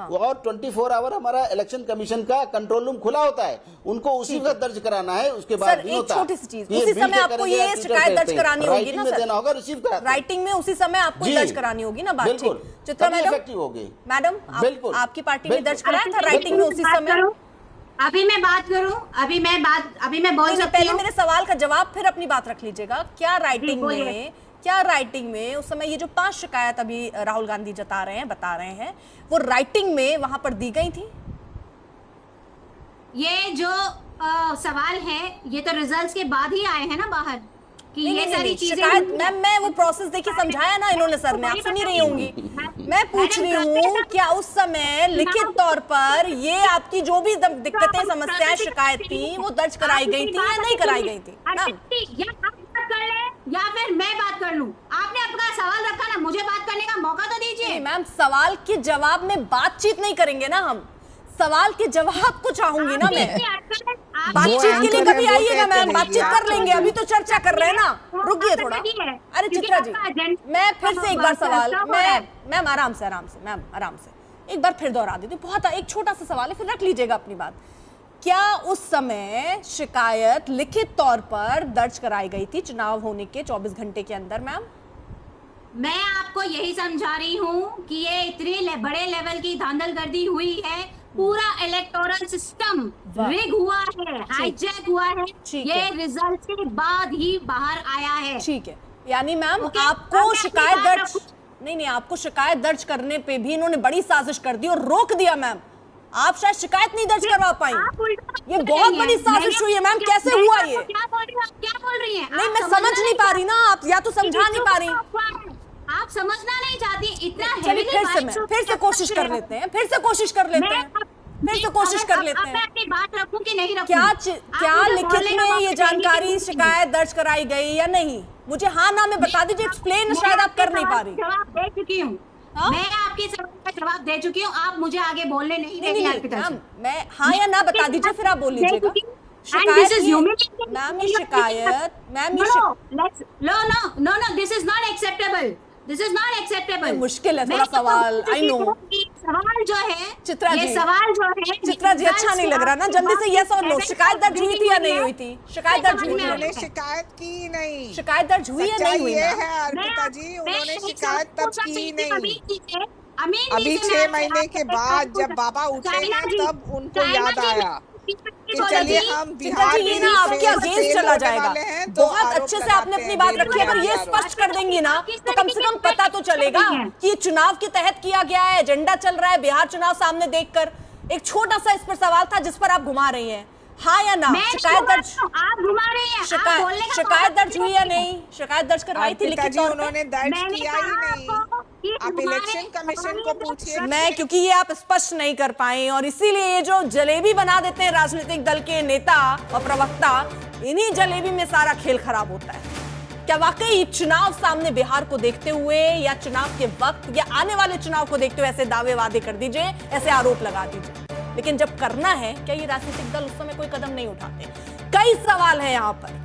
और 24 आवर हमारा इलेक्शन कमीशन का कंट्रोल रूम खुला होता है, उनको उसी वक्त दर्ज कराना है। उसके बाद नहीं होता। छोटी सी चीज, उसी समय आपको ये शिकायत दर्ज करानी होगी ना सर? देना होगा, रिसीव कराना, राइटिंग में उसी समय आपको दर्ज करानी होगी ना बात? ठीक। चित्रा मैडम, आपकी पार्टी में दर्ज कराया था राइटिंग में उसी समय? अभी मैं बात करूं, अभी मैं बोल सकती हूं। पहले मेरे सवाल का जवाब फिर अपनी बात रख लीजिएगा। क्या राइटिंग में उस समय ये जो 5 शिकायत अभी राहुल गांधी जता रहे हैं, बता रहे हैं, वो राइटिंग में वहां पर दी गई थी? ये जो सवाल है ये तो रिजल्ट्स के बाद ही आए हैं ना बाहर कि ये सारी चीजें। मैं वो प्रोसेस देखिए समझाया ना इन्होंने सर, मैं आप सुन ही रही होंगी। मैं पूछ रही हूँ क्या उस समय लिखित तौर पर ये आपकी जो भी दिक्कतें, समस्याएं, शिकायत थी वो दर्ज कराई गई थी या नहीं कराई गई थी? या फिर मैं बात कर लूं? आपने अपना सवाल रखा ना, मुझे बात करने का मौका तो दीजिए। मैम, सवाल के जवाब में बातचीत नहीं करेंगे ना हम, सवाल के जवाब को चाहूंगी ना मैं। बातचीत के लिए कभी आइएगा मैम, बातचीत कर लेंगे, अभी तो चर्चा कर रहे हैं ना, रुकिए थोड़ा। अरे चित्रा जी, मैं फिर से एक बार सवाल, मैम आराम से मैम आराम से एक बार फिर दोहरा देती हूँ। बहुत एक छोटा सा सवाल है, फिर रख लीजिएगा अपनी बात। क्या उस समय शिकायत लिखित तौर पर दर्ज कराई गई थी चुनाव होने के 24 घंटे के अंदर? मैम, मैं आपको यही समझा रही हूँ कि ये इतने बड़े लेवल की धांधलगर्दी हुई है, पूरा इलेक्टोरल सिस्टम रिग हुआ है, हाईजैक हुआ है, ये रिजल्ट के बाद ही बाहर आया है। ठीक है, यानी मैम आपको शिकायत दर्ज नहीं, आपको शिकायत दर्ज करने पे भी इन्होंने बड़ी साजिश कर दी और रोक दिया। मैम, आप शायद शिकायत नहीं दर्ज करवा पाई, ये बहुत बड़ी साजिश हुई है। मैम, कैसे हुआ ये? क्या बोल रही हैं? नहीं, मैं समझ नहीं पा रही ना, आप या तो समझा नहीं पा रही। आप समझना नहीं चाहती इतना फिर से कोशिश कर लेते हैं, फिर से कोशिश कर लेते हैं, फिर से कोशिश कर लेते हैं। अपनी बात रखूं कि नहीं रखूं? क्या लिखित में ये जानकारी शिकायत दर्ज कराई गई या नहीं? मुझे हाँ ना में बता दीजिए, एक्सप्लेन शायद आप कर नहीं पा रही। जवाब दे चुकी हूँ, मैं आपके सवाल का जवाब दे चुकी हूँ, आप मुझे आगे बोलने नहीं देंगे अर्पिता जी। मैं हाँ या ना बता दीजिए, फिर आप बोल लीजिएगा। मैम ये शिकायत, मैम ये no, this is not acceptable, this is not acceptable. मुश्किल है थोड़ा सवाल, आई नो। सवाल जो है चित्रा जी, ये सवाल जो है चित्रा जी अच्छा नहीं लग रहा ना, जल्दी से यस और नो। शिकायत दर्ज हुई थी या नहीं हुई थी? शिकायत दर्ज हुई? उन्होंने शिकायत की नहीं। शिकायत दर्ज हुई या नहीं हुई? ये है अर्पिता जी, उन्होंने शिकायत तब की नहीं। अभी 6 महीने के बाद जब बाबा उठे हैं तब उनको याद आया कि चलिए हम बिहार ये ना आपके अगेंस्ट चला जाएगा। बहुत अच्छे से आपने अपनी बात रखी है, पर ये स्पष्ट कर देंगी ना तो कम से कम पता तो चलेगा कि चुनाव के तहत किया गया है, एजेंडा चल रहा है, बिहार चुनाव सामने देखकर। एक छोटा सा इस पर सवाल था जिस पर आप घुमा रही हैं, हाँ या ना? शिकायत दर्ज, आप घुमा रही हैं, शिकायत दर्ज हुई या नहीं? शिकायत दर्ज करवाई थी लिखित तौर पे? उन्होंने दर्ज किया ही नहीं। आप इलेक्शन कमीशन को पूछिए। मैं क्योंकि ये आप स्पष्ट नहीं कर पाए और इसीलिए ये जो जलेबी बना देते हैं राजनीतिक दल के नेता और प्रवक्ता, इन्हीं जलेबी में सारा खेल खराब होता है। क्या वाकई चुनाव सामने बिहार को देखते हुए या चुनाव के वक्त या आने वाले चुनाव को देखते हुए ऐसे दावे वादे कर दीजिए, ऐसे आरोप लगा दीजिए, लेकिन जब करना है क्या ये राजनीतिक दल उस समय कोई कदम नहीं उठाते? कई सवाल है यहाँ पर।